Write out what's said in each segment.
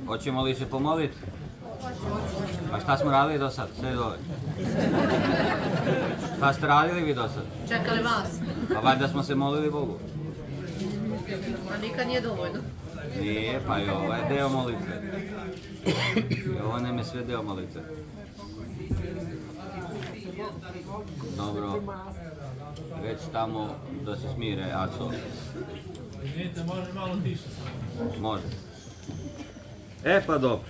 Hoćemo li se pomoliti? A šta smo radili do sad? Sve dole. Šta ste radili vi do sad? Čekali vas. Pa valjda smo se molili Bogu. A nikad nije dovoljno. Nije, pa i ovo je deo molitve. I ovo nam je sve deo molitve. Dobro. Već tamo da se smire, Aco. Vidite, može malo tiše. Može. E pa dobro.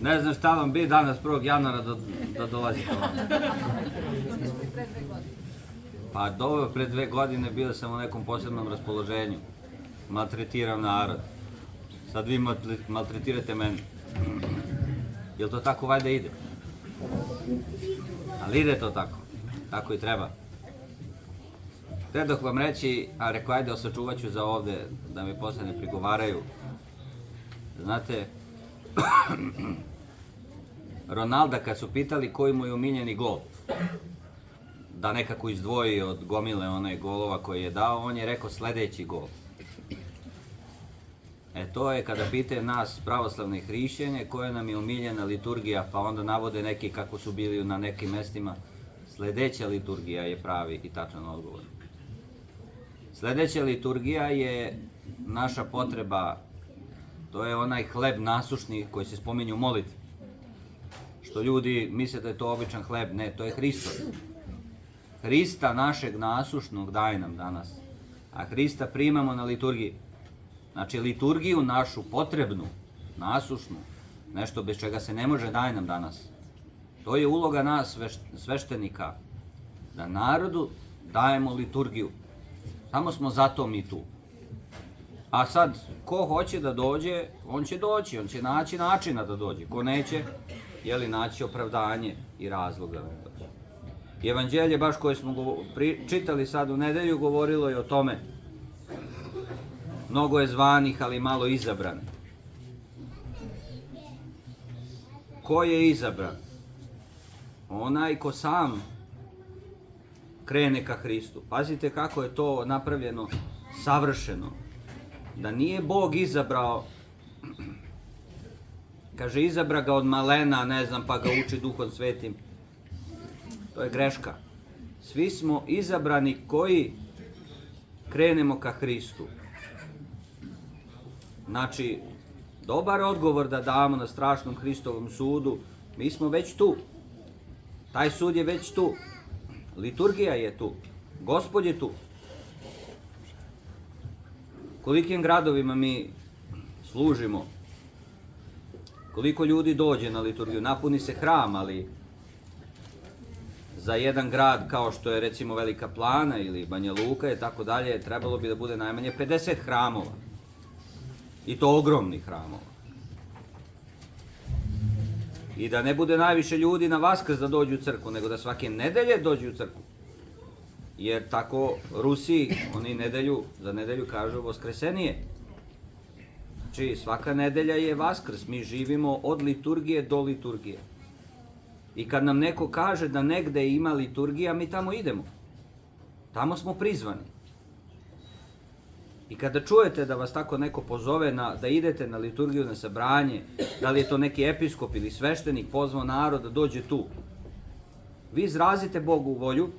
Ne znam šta vam bi danas 1. januara da dolazite ovdje. Pa dobro, pre 2 godine bio sam u nekom posebnom raspoloženju. Maltretiram narod. Sad vi maltretirate mene. Jel to tako valjda ide? Ali ide to tako. Tako i treba. Htjedoh vam reći, a rekao ajde sačuvat ću za ovde, da mi posle ne prigovaraju. Znate, Ronalda kad su pitali koji mu je omiljeni gol, da nekako izdvoji od gomile onaj golova koji je dao, on je rekao sledeći gol. E to je kada pitaju nas pravoslavne hrišćane koja nam je omiljena liturgija, pa onda navode neki kako su bili na nekim mestima. Sledeća liturgija je pravi i tačan odgovor. Sledeća liturgija je naša potreba, to je onaj hleb nasušni koji se spominje u molitvi. Što ljudi misle da je to običan hleb, ne, to je Hristov. Hrista našeg nasušnog daj nam danas, a Hrista primamo na liturgiji. Znači liturgiju našu potrebnu, nasušnu, nešto bez čega se ne može daj nam danas. To je uloga nas sveštenika, da narodu dajemo liturgiju. Samo smo zato mi tu. A sad, ko hoće da dođe, on će doći, on će naći načina da dođe. Ko neće, naći opravdanje i razlog da ne dođe. Evanđelje, baš koje smo čitali sad u nedelju, govorilo je o tome. Mnogo je zvanih, ali malo izabranih. Ko je izabran? Onaj ko sam krene ka Hristu. Pazite kako je to napravljeno savršeno. Da nije Bog izabrao, kaže izabra ga od malena, ne znam, pa ga uči Duhom Svetim. To je greška. Svi smo izabrani koji krenemo ka Hristu. Znači, dobar odgovor da damo na strašnom Hristovom sudu, mi smo već tu. Taj sud je već tu. Liturgija je tu. Gospod je tu. Kolikim gradovima mi služimo, koliko ljudi dođe na liturgiju, napuni se hram, ali za jedan grad kao što je recimo Velika Plana ili Banja Luka i tako dalje, trebalo bi da bude najmanje 50 hramova. I to ogromnih hramova. I da ne bude najviše ljudi na Vaskrs da dođu u crkvu, nego da svake nedelje dođu u crkvu. Jer tako Rusi, oni za nedelju kažu Voskresenije. Znači svaka nedelja je Vaskrs, mi živimo od liturgije do liturgije. I kad nam neko kaže da negde ima liturgija, mi tamo idemo. Tamo smo prizvani. I kada čujete da vas tako neko pozove da idete na liturgiju, na sabranje, da li je to neki episkop ili sveštenik pozvao narod da dođe tu, vi izrazite Bogu volju,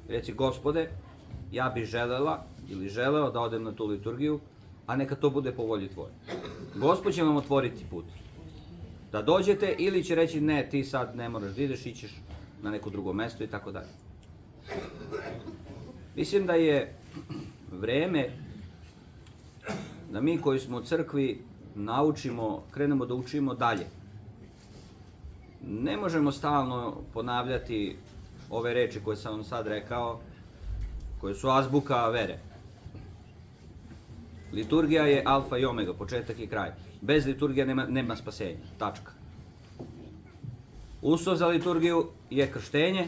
reci Gospode, ja bih želela ili želeo da odem na tu liturgiju, a neka to bude po volji tvoje. Gospod će vam otvoriti put. Da dođete ili će reći ne, ti sad ne moraš da ideš, ićeš na neko drugo mesto i tako dalje. Mislim da je vreme da mi koji smo u crkvi krenemo da učimo dalje. Ne možemo stalno ponavljati ove reči koje sam vam sad rekao, koje su azbuka vere. Liturgija je alfa i omega, početak i kraj. Bez liturgije nema spasenja, tačka. Uslov za liturgiju je krštenje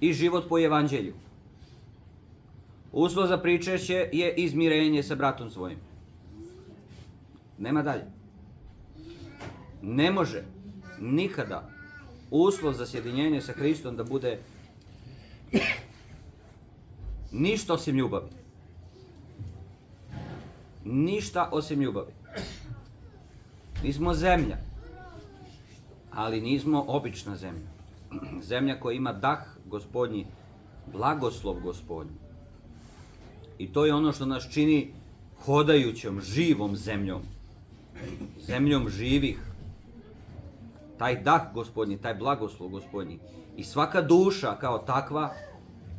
i život po evanđelju. Uslov za pričešće je izmirenje sa bratom svojim. Nema dalje. Ne može nikada uslov za sjedinjenje sa Hristom da bude ništa osim ljubavi. ništa osim ljubavi. Mi smo zemlja, ali nismo obična zemlja. Zemlja koja ima dah Gospodnji, blagoslov Gospodnji. I to je ono što nas čini hodajućom, živom zemljom. Zemljom živih. Taj dah Gospodnji, taj blagoslov Gospodnji. I svaka duša kao takva,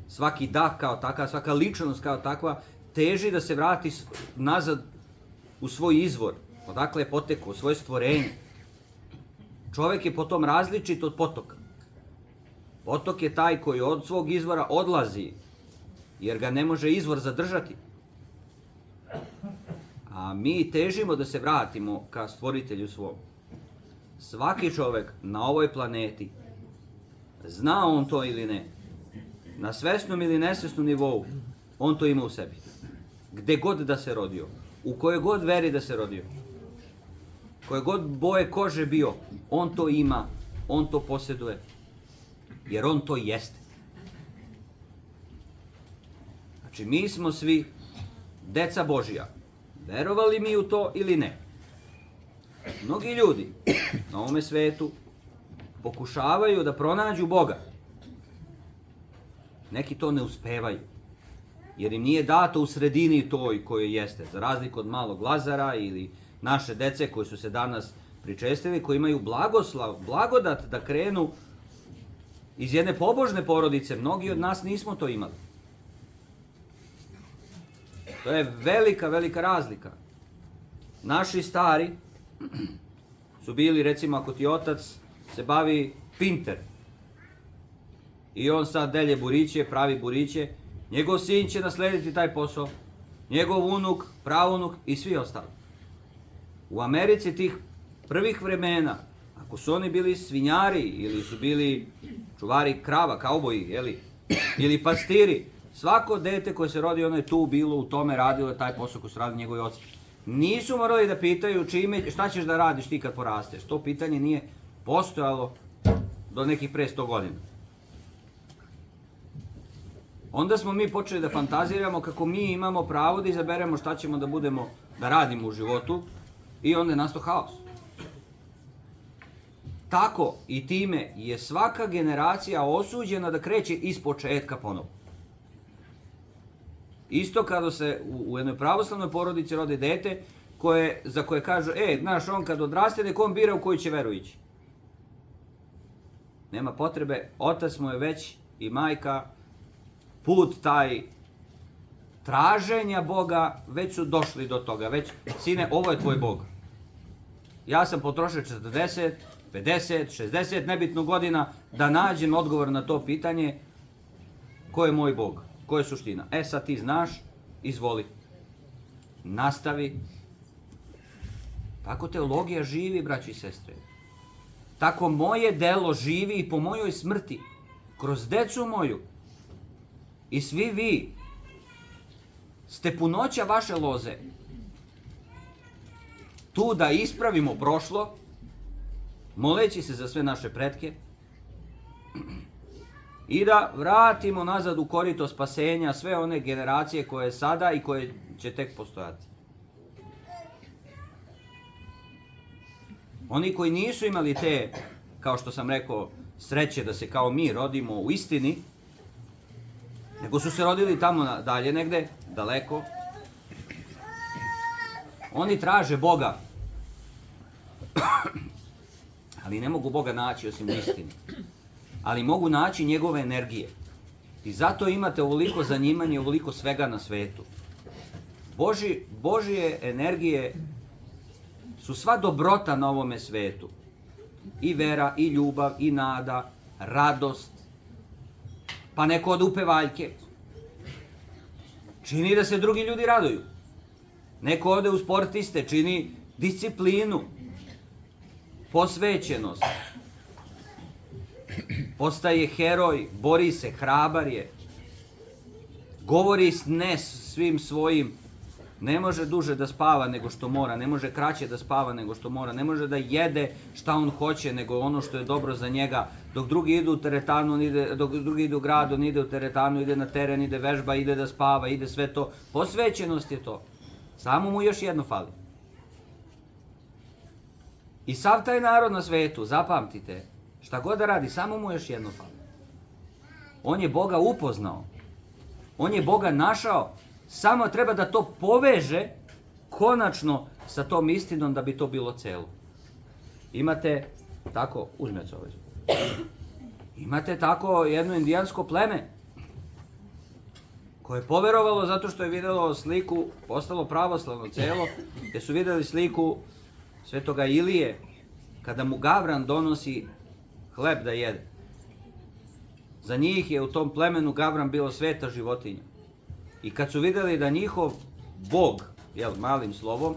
svaki dah kao takav, svaka ličnost kao takva, teži da se vrati nazad u svoj izvor. Odakle je potekao, u svoje stvorenje. Čovjek je potom različit od potoka. Potok je taj koji od svog izvora odlazi, jer ga ne može izvor zadržati. A mi težimo da se vratimo ka stvoritelju svom. Svaki čovjek na ovoj planeti, zna on to ili ne, na svesnom ili nesvesnom nivou, on to ima u sebi. Gde god da se rodio, u kojoj god veri da se rodio, koje god boje kože bio, on to ima, on to posjeduje, jer on to jeste. Znači, mi smo svi deca Božija. Verovali mi u to ili ne? Mnogi ljudi na ovome svetu pokušavaju da pronađu Boga. Neki to ne uspevaju, jer im nije dato u sredini toj kojoj jeste, za razliku od malog Lazara ili naše dece koji su se danas pričestili, koji imaju blagodat da krenu iz jedne pobožne porodice. Mnogi od nas nismo to imali. To je velika, velika razlika. Naši stari su bili, recimo, ako ti otac se bavi pinter i on sad delje buriće, pravi buriće, njegov sin će naslediti taj posao, njegov unuk, praunuk i svi ostali. U Americi tih prvih vremena, ako su oni bili svinjari ili su bili čuvari krava, kauboji, ili pastiri, svako dete koje se rodi, ono je tu bilo, u tome radilo taj posao koji su radili njegovi oci. Nisu morali da pitaju šta ćeš da radiš ti kad porasteš. To pitanje nije postojalo do nekih pre 100 godina. Onda smo mi počeli da fantaziramo kako mi imamo pravo da izaberemo šta ćemo da radimo u životu i onda je nastao haos. Tako i time je svaka generacija osuđena da kreće iz početka ponovo. Isto kada se u jednoj pravoslavnoj porodici rode dete za koje kažu, znaš, on kad odraste, nek on bira u koju će veru ići. Nema potrebe, otac mu je već i majka, put taj traženja Boga, već su došli do toga, već, sine, ovo je tvoj Bog. Ja sam potrošio 40, 50, 60, nebitno godina, da nađem odgovor na to pitanje, ko je moj Bog, ko je suština. Sad ti znaš, izvoli, nastavi. Tako teologija živi, braći i sestre. Tako moje delo živi i po mojoj smrti, kroz decu moju. I svi vi ste punoća vaše loze. Tu da ispravimo prošlo, moleći se za sve naše pretke, i da vratimo nazad u korito spasenja sve one generacije koje sada i koje će tek postojati. Oni koji nisu imali te, kao što sam rekao, sreće da se kao mi rodimo u istini, nego su se rodili tamo dalje negde, daleko, oni traže Boga, ali ne mogu Boga naći osim u istini. Ali mogu naći njegove energije. I zato imate ovoliko zanimanja, ovoliko svega na svetu. Božje energije su sva dobrota na ovome svetu. I vera, i ljubav, i nada, radost. Pa neko ode u pevaljke. Čini da se drugi ljudi raduju. Neko ode u sportiste, čini disciplinu, posvećenost. Postaje heroj, bori se, hrabar je. Govori ne svim svojim. Ne može duže da spava nego što mora, ne može kraće da spava nego što mora, ne može da jede šta on hoće nego ono što je dobro za njega. Dok drugi idu u teretanu, dok drugi idu u grad, on ide u teretanu, ide na teren, ide vežba, ide da spava, ide sve to. Posvećenost je to. Samo mu još jedno fali. I sav taj narod na svetu, zapamtite, šta god da radi, samo mu još jedno fali. On je Boga upoznao. On je Boga našao. Samo treba da to poveže konačno sa tom istinom da bi to bilo celo. Imate tako, uzmete ovaj. Imate tako jedno indijansko pleme koje je poverovalo zato što je vidjelo sliku, postalo pravoslavno celo, gdje su vidjeli sliku Svetoga Ilije kada mu Gavran donosi hleb da jede. Za njih je u tom plemenu Gavran bilo sveta životinja. I kad su vidjeli da njihov Bog, malim slovom,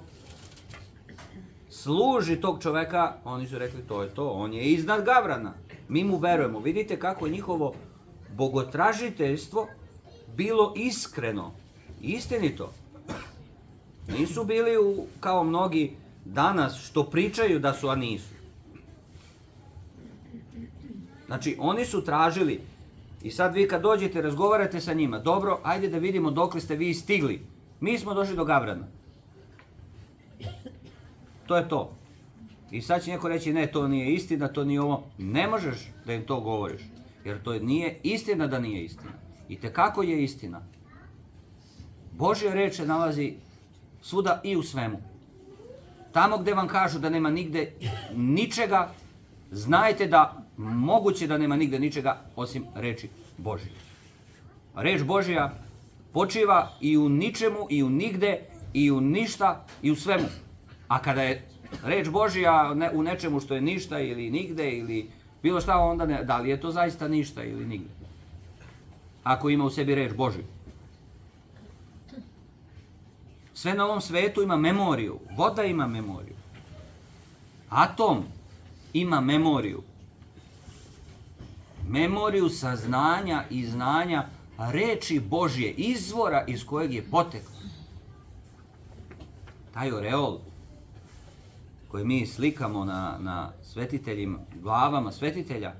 služi tog čoveka, oni su rekli to je to, on je iznad Gavrana. Mi mu verujemo. Vidite kako je njihovo bogotražiteljstvo bilo iskreno, istinito. Nisu bili kao mnogi danas što pričaju da su, a nisu. Znači, oni su tražili, i sad vi kad dođete, razgovarate sa njima, dobro, ajde da vidimo dokle ste vi stigli. Mi smo došli do Gavrana. To je to. I sad će neko reći, ne, to nije istina, to nije ovo. Ne možeš da im to govoriš, jer to nije istina da nije istina. I tekako je istina. Božja reč se nalazi svuda i u svemu. Tamo gdje vam kažu da nema nigde ničega, znajte da moguće da nema nigde ničega osim reči Božje. Reč Božja počiva i u ničemu, i u nigde, i u ništa, i u svemu. A kada je reč Božja u nečemu što je ništa ili nigde ili bilo šta, onda ne, da li je to zaista ništa ili nigde? Ako ima u sebi reč Božju. Sve na ovom svetu ima memoriju. Voda ima memoriju. Atom ima memoriju. Memoriju saznanja i znanja reči Božje, izvora iz kojeg je poteklo. Taj oreol koji mi slikamo na svetiteljima, glavama svetitelja,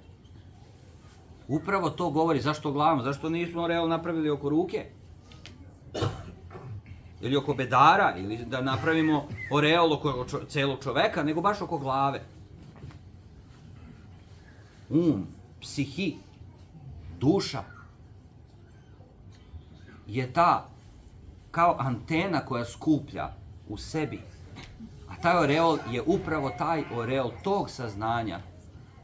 upravo to govori. Zašto glavama? Zašto nismo oreol napravili oko ruke? Ili oko bedara, ili da napravimo oreol oko celog čoveka, nego baš oko glave. Psihi, duša je ta kao antena koja skuplja u sebi. A taj oreol je upravo taj oreol tog saznanja,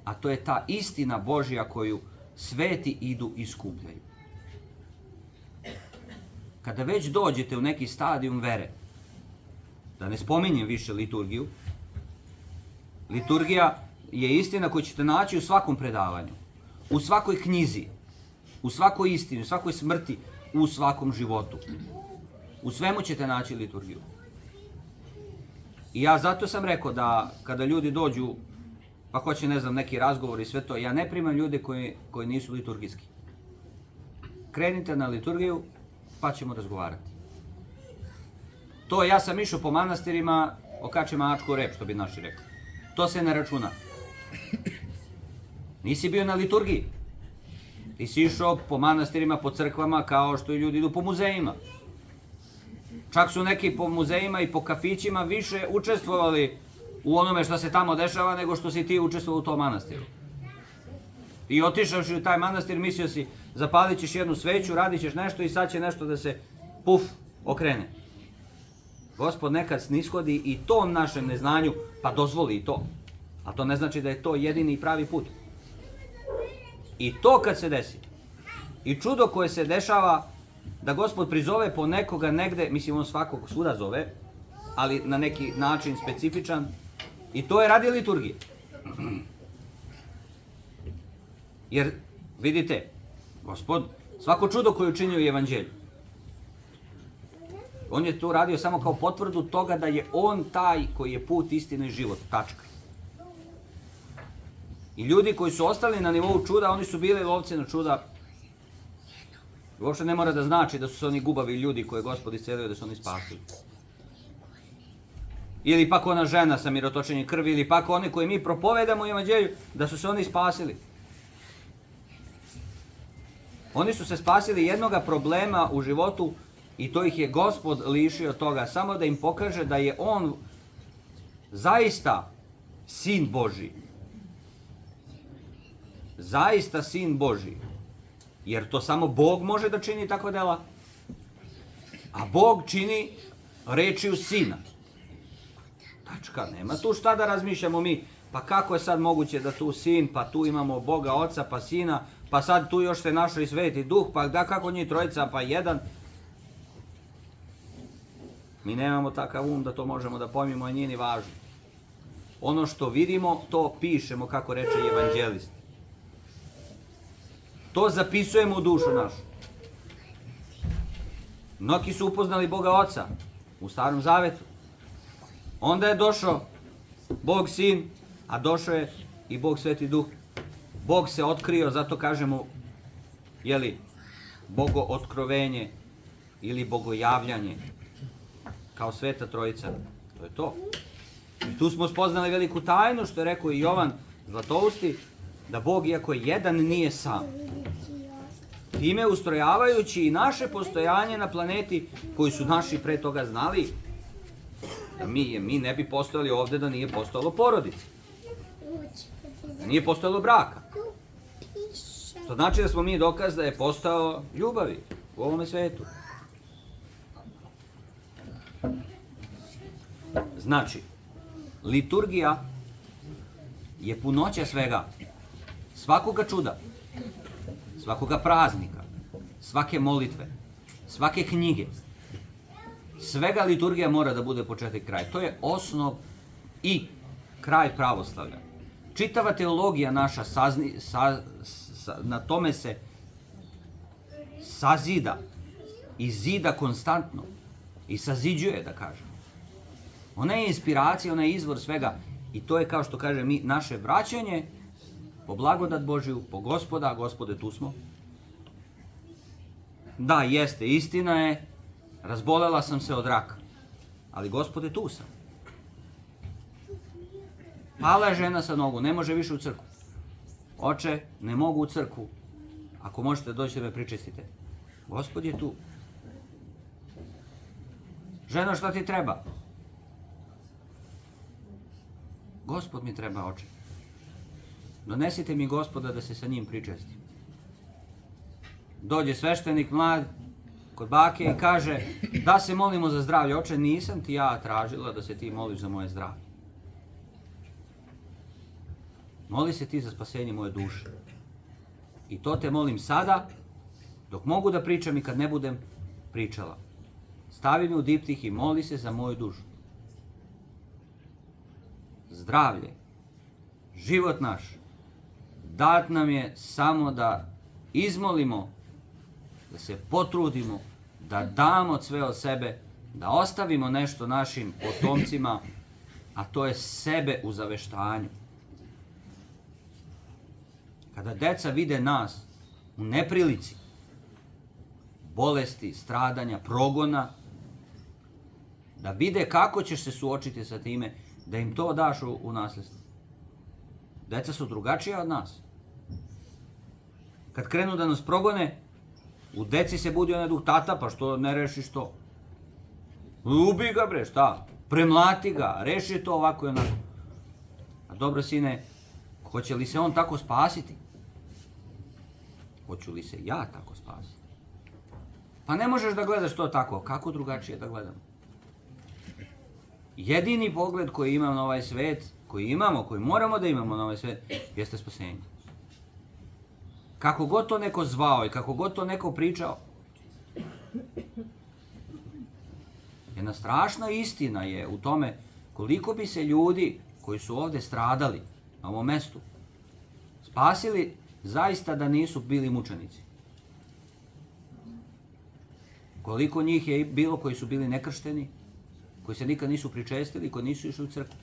a to je ta istina Božja koju sveti idu i skupljaju. Kada već dođete u neki stadijum vere, da ne spominjem više liturgiju, liturgija je istina koju ćete naći u svakom predavanju, u svakoj knjizi, u svakoj istini, u svakoj smrti, u svakom životu. U svemu ćete naći liturgiju. I ja zato sam rekao da kada ljudi dođu, pa hoće, ne znam, neki razgovor i sve to, ja ne primam ljude koji nisu liturgijski. Krenite na liturgiju, pa ćemo razgovarati. To ja sam išao po manastirima, okačem mačku rep, što bi naši rekli. To se ne računa. Nisi bio na liturgiji. Ti si išao po manastirima, po crkvama, kao što i ljudi idu po muzejima. Čak su neki po muzejima i po kafićima više učestvovali u onome što se tamo dešava nego što si ti učestvovao u tom manastiru. I otišavši u taj manastir, mislio si, zapalit ćeš jednu sveću, radit ćeš nešto i sad će nešto da se, okrene. Gospod nekad snishodi i tom našem neznanju, pa dozvoli i to. A to ne znači da je to jedini i pravi put. I to kad se desi, i čudo koje se dešava, da Gospod prizove po nekoga negde, mislim on svakog svuda zove, ali na neki način specifičan, i to je radi liturgije. Jer, vidite, Gospod, svako čudo koje je učinio u Evanđelju, on je to radio samo kao potvrdu toga da je on taj koji je put, istina i život, tačka. I ljudi koji su ostali na nivou čuda, oni su bili lovci na čuda. Uopšte ne mora da znači da su se oni gubavi ljudi koje je Gospod iscelio, da su oni spasili. Ili pak ona žena sa mirotočenjem krvi, ili pak oni koji mi propovedamo u Evanđelju, da su se oni spasili. Oni su se spasili jednoga problema u životu i to ih je Gospod lišio toga, samo da im pokaže da je on zaista Sin Božji. Zaista Sin Božji. Jer to samo Bog može da čini takva dela. A Bog čini rečju Sina. Tačka, nema tu šta da razmišljamo mi. Pa kako je sad moguće da tu Sin, pa tu imamo Boga Oca, pa Sina, pa sad tu još se našao i Sveti Duh, pa da kako njih trojica, pa jedan. Mi nemamo takav da to možemo da pojmimo, a nije ni važno. Ono što vidimo, to pišemo, kako reče evanđelist. To zapisujemo u dušu našu. Mnogi su upoznali Boga Oca u Starom Zavetu. Onda je došao Bog Sin, a došao je i Bog Sveti Duh. Bog se otkrio, zato kažemo, Bogo otkrovenje ili bogojavljanje, kao Sveta Trojica. To je to. I tu smo spoznali veliku tajnu, što je rekao i Jovan Zlatousti, da Bog, iako je jedan, nije sam. Time ustrojavajući i naše postojanje na planeti, koji su naši pre toga znali, da mi ne bi postojali ovde da nije postojalo porodice. Da nije postojalo braka. Što znači da smo mi dokaz da je postao ljubavi u ovome svetu. Znači, liturgija je punoća svega, svakoga čuda, svakoga praznika, svake molitve, svake knjige. Svega liturgija mora da bude početak i kraj. To je osnov i kraj pravoslavlja. Čitava teologija naša na tome se sazida i zida konstantno i saziđuje, da kažem. Ona je inspiracija, ona je izvor svega i to je, kao što kaže mi, naše vraćanje po blagodat Božiju, po Gospoda, Gospode, tu smo. Da, jeste, istina je, razbolela sam se od raka, ali Gospode, tu sam. Pala je žena sa nogu, ne može više u crkvu. Oče, ne mogu u crkvu, ako možete doći da me pričestite. Gospod je tu. Ženo, šta ti treba? Gospod mi treba, oče. Donesite mi Gospoda da se sa njim pričestim. Dođe sveštenik mlad kod bake i kaže, da se molimo za zdravlje. Oče, nisam ti ja tražila da se ti moliš za moje zdravlje. Moli se ti za spasenje moje duše. I to te molim sada, dok mogu da pričam i kad ne budem pričala. Stavi me u diptih i moli se za moju dušu. Zdravlje, život naš, dat nam je samo da izmolimo, da se potrudimo, da damo sve od sebe, da ostavimo nešto našim potomcima, a to je sebe u zaveštanju. Kada deca vide nas u neprilici, bolesti, stradanja, progona, da vide kako ćeš se suočiti sa time, da im to daš u nasljedstvo. Deca su drugačija od nas. Kad krenu da nas progone, u deci se budi onaj duh, tata, pa što ne rešiš to? Ubi ga bre, šta? Premlati ga, reši to ovako i onako. A dobro, sine, hoće li se on tako spasiti? Hoću li se ja tako spasiti? Pa ne možeš da gledaš to tako, kako drugačije da gledam? Jedini pogled koji imam na ovaj svet, koji moramo da imamo na ovaj svet, jeste spasenje. Kako god to neko zvao i kako god to neko pričao, jedna strašna istina je u tome koliko bi se ljudi koji su ovde stradali na ovom mestu spasili zaista da nisu bili mučenici. Koliko njih je bilo koji su bili nekršteni, koji se nikad nisu pričestili, koji nisu išli u crkvu.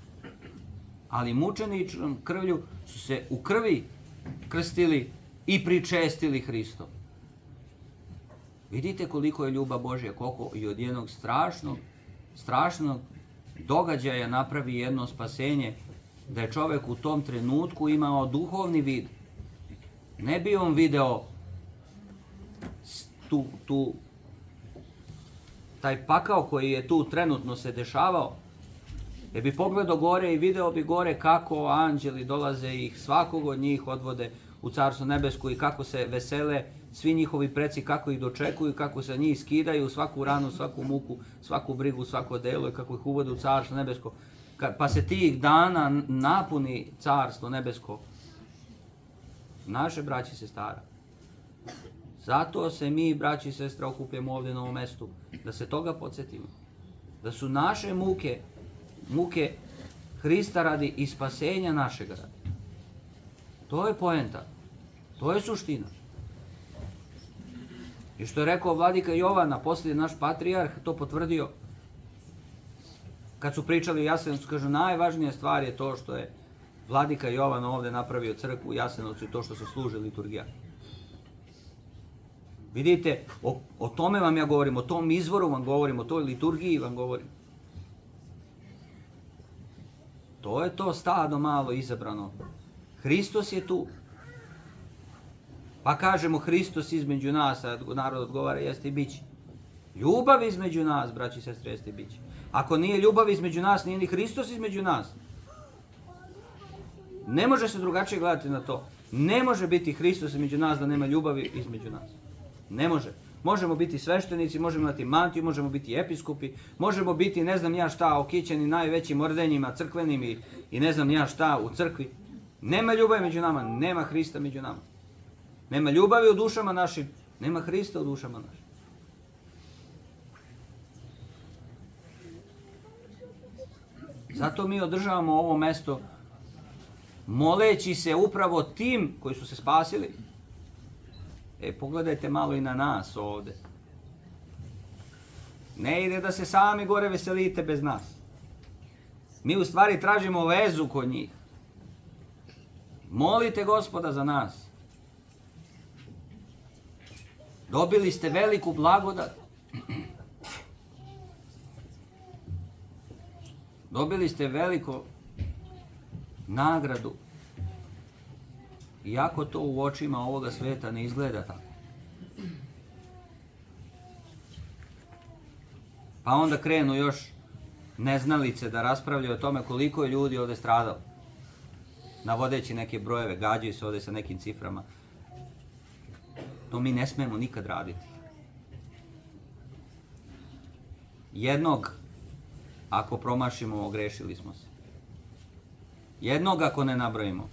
Ali mučeničnom krvlju su se u krvi krstili i pričestili Hristom. Vidite koliko je ljubav Božja, koliko i od jednog strašnog događaja napravi jedno spasenje, da je čovek u tom trenutku imao duhovni vid. Ne bi on video tu taj pakao koji je tu trenutno se dešavao, jer bi pogledao gore i video bi gore kako anđeli dolaze i ih svakog od njih odvode u Carstvo nebesko i kako se vesele svi njihovi preci, kako ih dočekuju, kako se njih skidaju, svaku ranu, svaku muku, svaku brigu, svako delo i kako ih uvode u Carstvo nebesko. Pa se tih dana napuni Carstvo nebesko. Naše braći i sestara. Zato se mi, braći i sestra, okupljamo ovdje na ovom mestu, da se toga podsjetimo. Da su naše muke Hrista radi i spasenja našeg radi. To je poenta. To je suština. I što je rekao vladika Jovana, poslije naš patrijarh to potvrdio. Kad su pričali o Jasenovcu, kažu najvažnija stvar je to što je vladika Jovan ovdje napravio crkvu u Jasenovcu i to što se služi liturgija. Vidite, o tome vam ja govorim, o tom izvoru vam govorim, o toj liturgiji vam govorim. To je to stado malo izabrano. Hristos je tu. Pa kažemo Hristos između nas, a narod odgovara jeste i bit će. Ljubav između nas, braći i sestre, jeste i bit će. Ako nije ljubav između nas, nije ni Hristos između nas. Ne može se drugačije gledati na to. Ne može biti Hristos između nas da nema ljubavi između nas. Ne može. Možemo biti sveštenici, možemo imati mantiju, možemo biti episkopi, možemo biti ne znam ja šta, okićeni najvećim ordenjima crkvenim i ne znam ja šta u crkvi. Nema ljubavi među nama, nema Hrista među nama. Nema ljubavi u dušama našim, nema Hrista u dušama našim. Zato mi održavamo ovo mesto moleći se upravo tim koji su se spasili. Pogledajte malo i na nas ovdje. Ne ide da se sami gore veselite bez nas. Mi u stvari tražimo vezu kod njih. Molite Gospoda za nas. Dobili ste veliku blagodat. Dobili ste veliku nagradu. Iako to u očima ovoga sveta ne izgleda tako. Pa onda krenu još neznalice da raspravljaju o tome koliko je ljudi ovdje stradalo. Navodeći neke brojeve, gađaju se ovdje sa nekim ciframa. To mi ne smemo nikad raditi. Jednog, ako promašimo, ogrešili smo se. Jednog ako ne nabrojimo.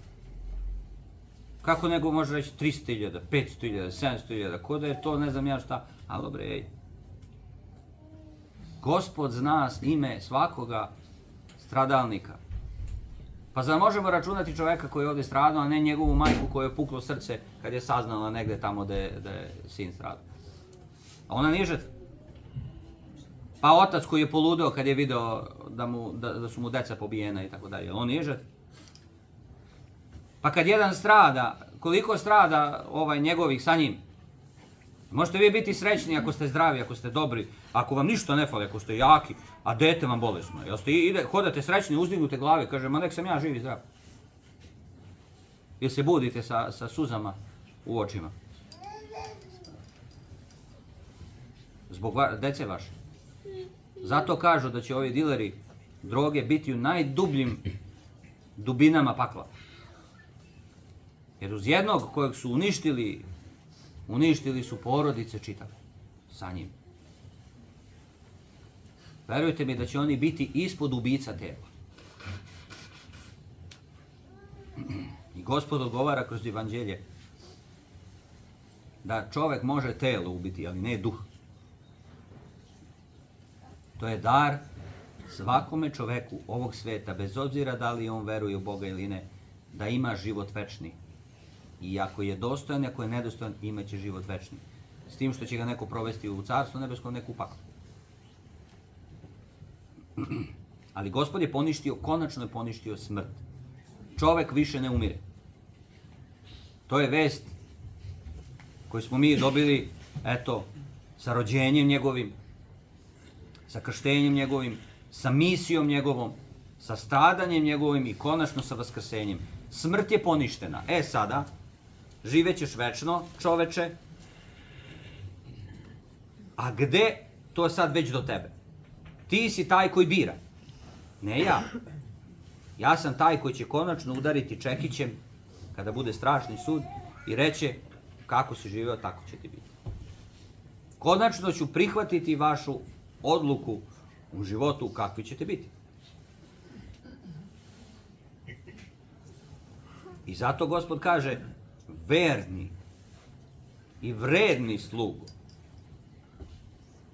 Kako nego može reći 300.000, 500.000, 700.000, ko da je to ne znam ja šta. Ali dobre, ej. Gospod zna ime svakoga stradalnika. Pa zar možemo računati čovjeka koji je ovdje stradao, a ne njegovu majku koju je puklo srce kad je saznala negdje tamo da je sin stradao. A ona nije žrtva. Pa otac koji je poludeo kad je video da su mu deca pobijena i tako dalje. On nije žrtva. Pa kad jedan strada, koliko strada njegovih sa njim? Možete vi biti srećni ako ste zdravi, ako ste dobri, ako vam ništa ne fali, ako ste jaki, a dete vam bolesno. Jel ste hodate srećni, uzdignute glave, kaže, ma nek sam ja živ i zdrav. Ili se budite sa suzama u očima. Zbog dece vaše. Zato kažu da će ovi dileri droge biti u najdubljim dubinama pakla. Jer uz jednog kojeg su uništili su porodice čitave sa njim. Verujte mi da će oni biti ispod ubica tela. I Gospod odgovara kroz evanđelje da čovjek može telo ubiti, ali ne duh. To je dar svakome čoveku ovog sveta, bez obzira da li on veruje u Boga ili ne, da ima život večni. I ako je dostojan, ako je nedostojan, imat će život večni. S tim što će ga neko provesti u carstvo nebesko, neko u paklu. Ali Gospod je konačno je poništio smrt. Čovek više ne umire. To je vest koju smo mi dobili, sa rođenjem njegovim, sa krštenjem njegovim, sa misijom njegovom, sa stradanjem njegovim i konačno sa vaskrsenjem. Smrt je poništena. Sada, živećeš večno, čoveče. A gde to je sad već do tebe. Ti si taj koji bira. Ne ja. Ja sam taj koji će konačno udariti čekićem kada bude strašni sud i reće kako si živeo, tako će ti biti. Konačno ću prihvatiti vašu odluku u životu kakvi ćete biti. I zato Gospod kaže, verni i vredni slugu.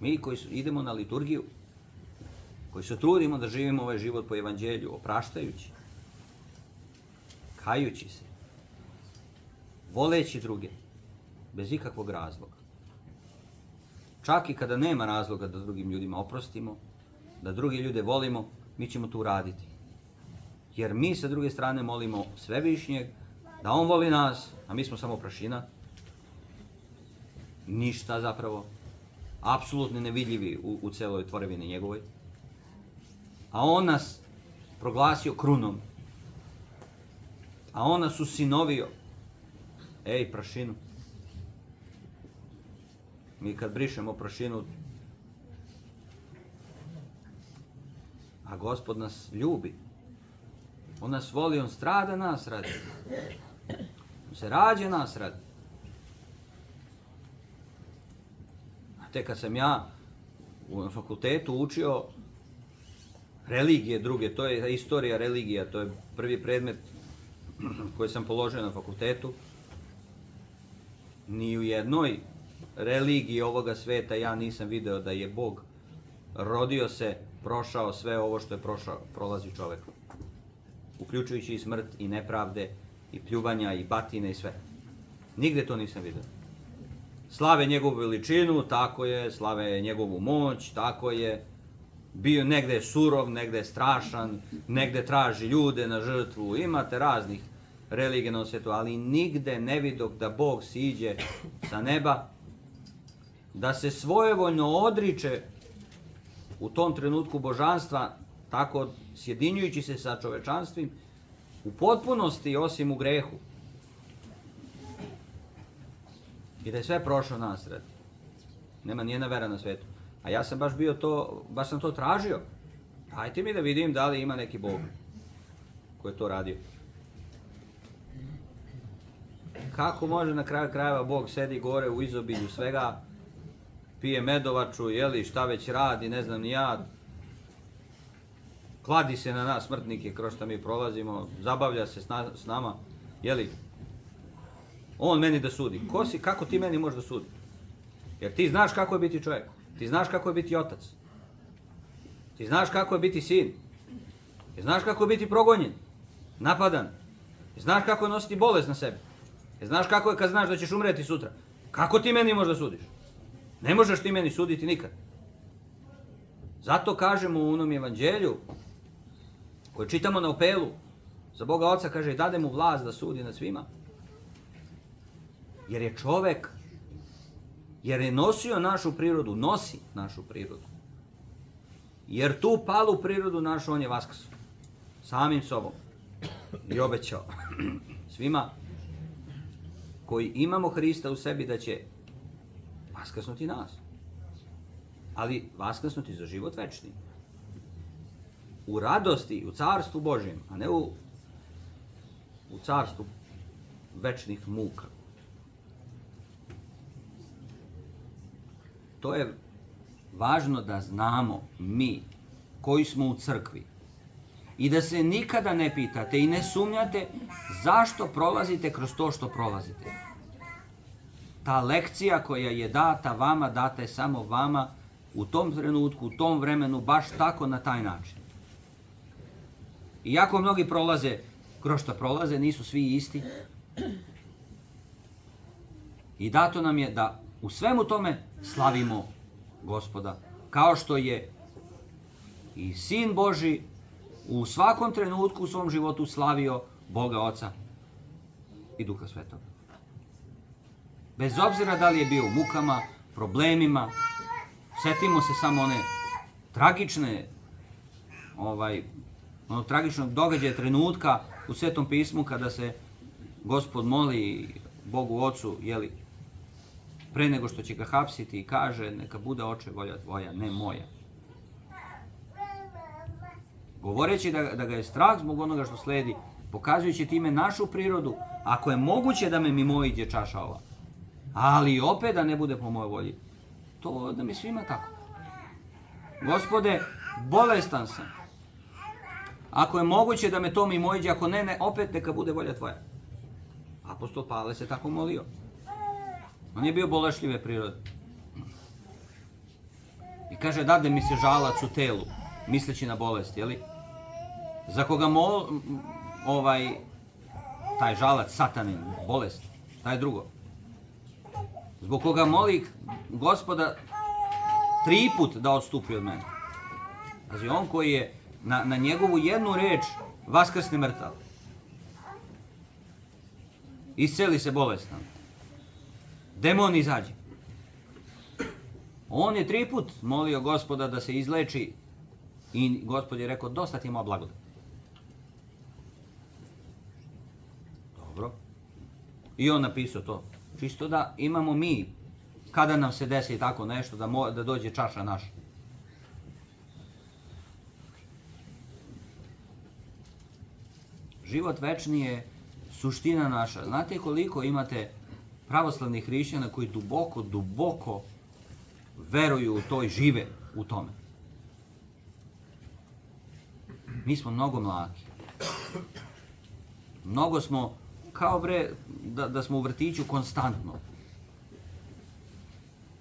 Mi koji idemo na liturgiju, koji se trudimo da živimo ovaj život po evanđelju, opraštajući, kajući se, voleći druge, bez ikakvog razloga. Čak i kada nema razloga da drugim ljudima oprostimo, da druge ljude volimo, mi ćemo to uraditi. Jer mi sa druge strane molimo Svevišnjeg da on voli nas, a mi smo samo prašina. Ništa zapravo. Apsolutno nevidljivi u celoj tvorevini njegovoj. A on nas proglasio krunom. A on nas usinovio. Ej, prašinu. Mi kad brišemo prašinu, a Gospod nas ljubi. On nas voli, on strada nas radi. On se rađa nas radi. A te kad sam ja u fakultetu učio religije druge, to je istorija religija, to je prvi predmet koji sam položio na fakultetu. Ni u jednoj religiji ovoga sveta ja nisam video da je Bog rodio se, prošao sve ovo što je prolazi čovek. Uključujući i smrt, i nepravde, i pljuvanja, i batine, i sve. Nigde to nisam vidio. Slave njegovu veličinu, tako je, slave njegovu moć, tako je. Bio negde je surov, negde je strašan, negde traži ljude na žrtvu. Imate raznih religija na svijetu, ali nigde ne vidok da Bog siđe sa neba, da se svojevoljno odriče u tom trenutku božanstva, tako sjedinjujući se sa čovečanstvim, u potpunosti osim u grehu. I da je sve prošlo nasred. Nema nijedna vera na svetu. A ja sam baš sam to tražio. Dajte mi da vidim da li ima neki Bog koji je to radio. Kako može na kraju krajeva Bog sedi gore u izobilju svega, pije medovaču, jeli, šta već radi, ne znam ni ja, kladi se na nas smrtnike kroz šta mi prolazimo, zabavlja se s nama, jeli, on meni da sudi. Ko si, kako ti meni možeš da sudi? Jer ti znaš kako je biti čovjek, ti znaš kako je biti otac, ti znaš kako je biti sin, ti znaš kako je biti progonjen, napadan, ti znaš kako je nositi bolest na sebi, ti znaš kako je kad znaš da ćeš umreti sutra. Kako ti meni možeš da sudiš? Ne možeš ti meni suditi nikad. Zato kažemo u onom evanđelju koje čitamo na opelu, za Boga Oca kaže, dade mu vlast da sudi nad svima. Jer je čovek, jer je nosio našu prirodu, nosi našu prirodu. Jer tu palu prirodu našu on je vaskrsao. Samim sobom. I obećao svima koji imamo Hrista u sebi da će vaskrsnuti nas. Ali vaskrsnuti za život večni. U radosti, u carstvu Božjem, a ne u carstvu večnih muka. To je važno da znamo mi koji smo u crkvi. I da se nikada ne pitate i ne sumnjate zašto prolazite kroz to što prolazite. Ta lekcija koja je data vama, data je samo vama u tom trenutku, u tom vremenu, baš tako na taj način. Iako mnogi prolaze kroz što prolaze, nisu svi isti. I dato nam je da u svemu tome slavimo Gospoda. Kao što je i Sin Božji u svakom trenutku u svom životu slavio Boga Oca i Duha Svetog. Bez obzira da li je bio u mukama, problemima, setimo se samo one tragične, onog tragičnog događaja trenutka u Svetom pismu kada se Gospod moli Bogu Ocu, jeli, pre nego što će ga hapsiti i kaže neka bude oče volja tvoja, ne moja. Govoreći da ga je strah zbog onoga što sledi, pokazujući time našu prirodu, ako je moguće da me mimoiđe čaša ova, ali opet da ne bude po mojoj volji, to da mi svima tako. Gospode, bolestan sam. Ako je moguće da me to mimoiđe, ako ne, opet neka bude volja tvoja. Apostol Pavle se tako molio. On je bio bolešljive prirode. I kaže, dade mi se žalac u telu, misleći na bolest, jeli? Za koga taj žalac, satanin, bolest, taj drugo. Zbog koga moli Gospoda 3 put da odstupi od mene. Znači, on koji je na njegovu jednu reč vaskrsne mrtav. Isceli se bolestan. Demon izađe. On je 3 put molio Gospoda da se izleči i Gospod je rekao, dosta ti je moja blagodat. Dobro. I on napisao to. Čisto da imamo mi, kada nam se desi tako nešto, da dođe čaša naša. Život večni je suština naša. Znate koliko imate pravoslavnih hrišćana koji duboko veruju u to i žive u tome. Mi smo mnogo mlaki. Mnogo smo, kao da smo u vrtiću konstantno.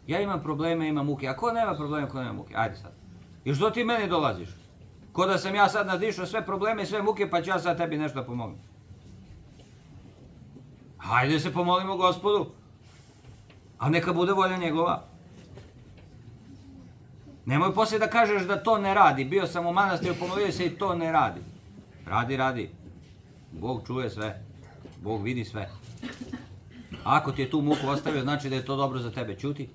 Ja imam probleme, imam muke. A ko nema probleme, ko nema muke? Ajde sad. I što ti meni dolaziš? Ko da sam ja sad nadišao sve probleme i sve muke, pa ću ja sad tebi nešto pomognem. Hajde se pomolimo Gospodu. A neka bude volja njegova. Nemoj poslije da kažeš da to ne radi. Bio sam u manastiru, pomolio se i to ne radi. Radi. Bog čuje sve. Bog vidi sve. Ako ti je tu muku ostavio, znači da je to dobro za tebe. Ćuti.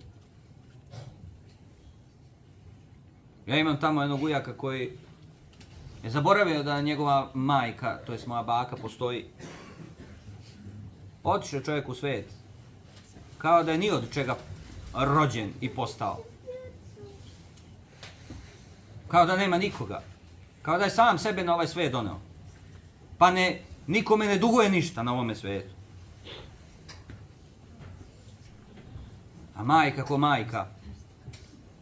Ja imam tamo jednog ujaka koji je zaboravio da njegova majka, to jest moja baka, postoji. Otišao čovjek u svijet. Kao da je ni od čega rođen i postao. Kao da nema nikoga. Kao da je sam sebe na ovaj svijet doneo. Pa nikome ne duguje ništa na ovome svijetu. A majka ko majka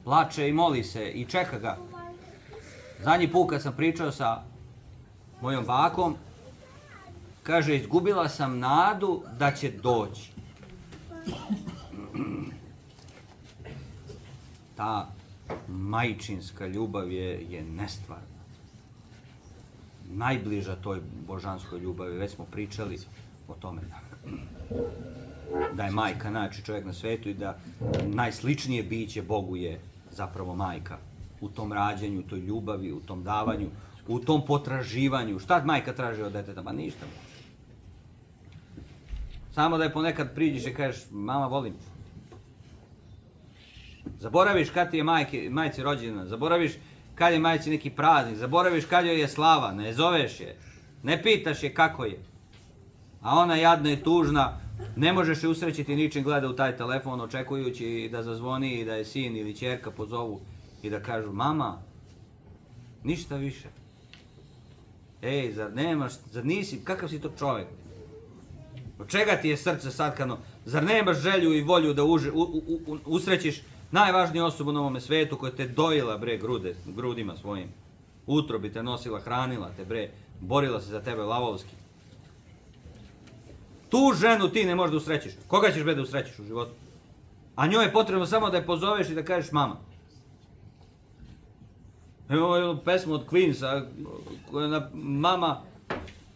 plače i moli se i čeka ga. Zadnji put kad sam pričao sa mojom bakom, kaže, izgubila sam nadu da će doći. Ta majčinska ljubav je nestvarna. Najbliža toj božanskoj ljubavi, već smo pričali o tome. Da je majka najjači čovjek na svetu i da najsličnije biće Bogu je zapravo majka. U tom rađanju, u toj ljubavi, u tom davanju, u tom potraživanju. Šta majka traži od deteta? Pa ništa. Samo da je ponekad priđeš i kažeš, mama volim te. Zaboraviš kad ti je majci rođena, zaboraviš kad je majci neki praznik, zaboraviš kad joj je slava, ne zoveš je, ne pitaš je kako je. A ona jadna i tužna, ne možeš je usrećiti ničim, gleda u taj telefon očekujući da zazvoni i da je sin ili ćerka pozovu i da kažu, mama, ništa više. Ej, zar nisi, kakav si to čovjek? Od čega ti je srce satkano? Zar nemaš želju i volju da usrećiš najvažniju osobu na ovome svetu koja te dojila, grudima svojim. Utrobi te nosila, hranila te, borila se za tebe lavovski. Tu ženu ti ne možeš da usrećiš. Koga ćeš da usrećiš u životu? A njoj je potrebno samo da je pozoveš i da kažeš mama. Evo jednu pesmu od Queensa, mama,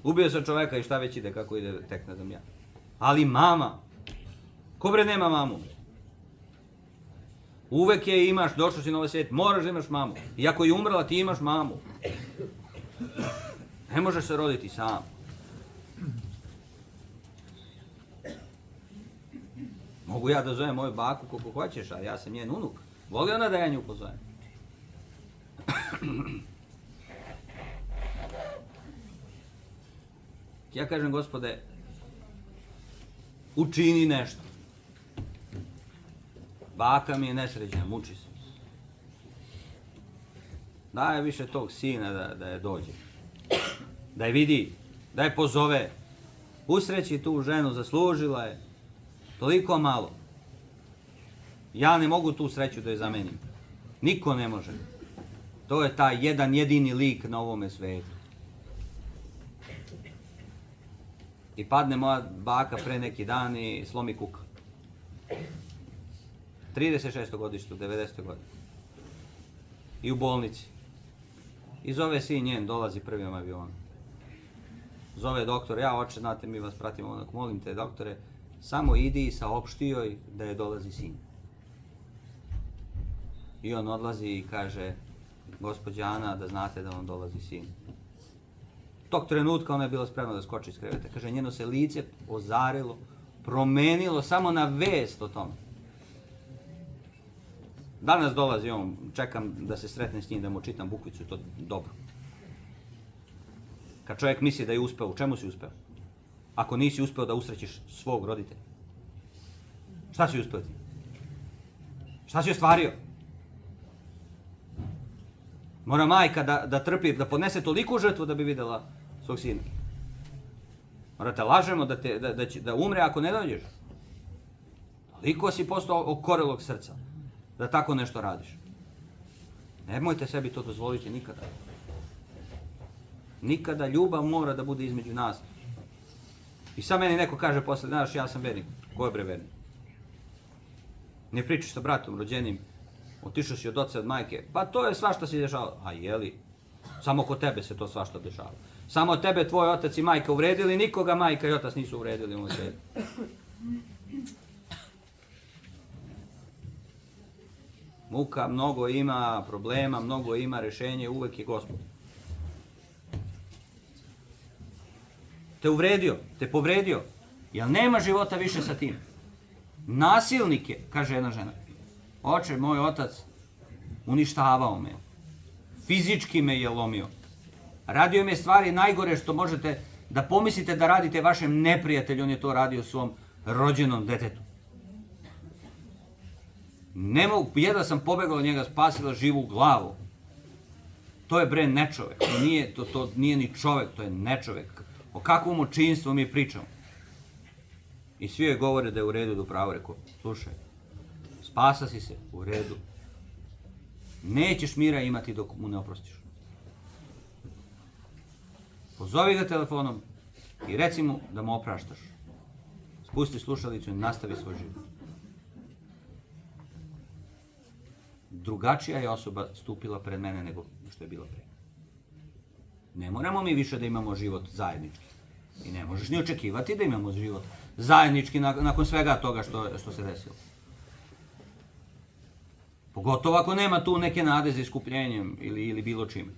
ubio sam čoveka i šta već ide, kako ide, tek ne znam ja. Ali mama, ko nema mamu? Uvek je imaš, došao si na ovaj svijet, moraš da imaš mamu. I ako je umrla, ti imaš mamu. Ne možeš se roditi sam. Mogu ja da zovem moju baku koliko hoćeš, a ja sam njen unuk. Voli ona da ja nju pozovem. Ja kažem, Gospode, učini nešto. Baka mi je nesrećna, muči se. Daje više tog sina da je dođe. Da je vidi, da je pozove. Usreći tu ženu, zaslužila je. Toliko malo. Ja ne mogu tu sreću da je zamenim. Niko ne može. To je taj jedan jedini lik na ovome svetu. I padne moja baka pre neki dan i slomi kuka. 36. godište, 90. godine. I u bolnici. I zove sin njen, dolazi prvim avionom. Zove doktor, ja oče, znate, mi vas pratimo, onak, molim te doktore, samo idi i saopšti joj da je dolazi sin. I on odlazi i kaže, gospođa Ana, da znate da vam dolazi sin. Tog trenutka ona je bila spremna da skoči iz kreveta. Kaže, njeno se lice ozarilo, promenilo samo na vest o tome. Danas dolazi on, čekam da se sretne s njim, da mu čitam bukvicu, to dobro. Kad čovjek misli da je uspeo, u čemu si uspeo? Ako nisi uspeo da usrećiš svog roditelja. Šta si uspeo ti? Šta si ostvario? Mora majka da trpi, da podnese toliku žrtvu da bi vidjela svog sina. Mora te lažemo da umre ako ne dođeš. Toliko si postao okorelog srca da tako nešto radiš. Nemojte sebi to dozvoliti nikada. Nikada ljubav mora da bude između nas. I sad meni neko kaže posle, znaš, ja sam vernik. Ko je bre vernik? Ne pričaš sa bratom rođenim, otišao si od oca, od majke, pa to je svašta se dešava. A jeli? Samo kod tebe se to svašta dešava. Samo tebe tvoj otac i majka uvredili, nikoga majka i otac nisu uvredili u ovom svijetu. Muka mnogo ima, problema mnogo ima, rešenje uvek je Gospod. Te uvredio, te povredio, jer nema života više sa tim. Nasilnik je, kaže jedna žena. Oče, moj otac uništavao me. Fizički me je lomio. Radio mi je stvari najgore što možete da pomislite da radite vašem neprijatelju. On je to radio svom rođenom detetu. Ne mogu, jedva sam pobegao od njega, spasila živu glavu. To je bre nečovek. To nije ni čovek, to je nečovek. O kakvom očinstvu mi pričamo? I svi joj govore da je u redu, da upravo rekao, slušaj, spasa si se, u redu. Nećeš mira imati dok mu ne oprostiš. Pozovi ga telefonom i reci mu da mu opraštaš. Spusti slušalicu i nastavi svoj život. Drugačija je osoba stupila pred mene nego što je bila pre. Ne moramo mi više da imamo život zajednički. I ne možeš ni očekivati da imamo život zajednički nakon svega toga što se desilo. Pogotovo ako nema tu neke nade za iskupljenjem ili bilo čime.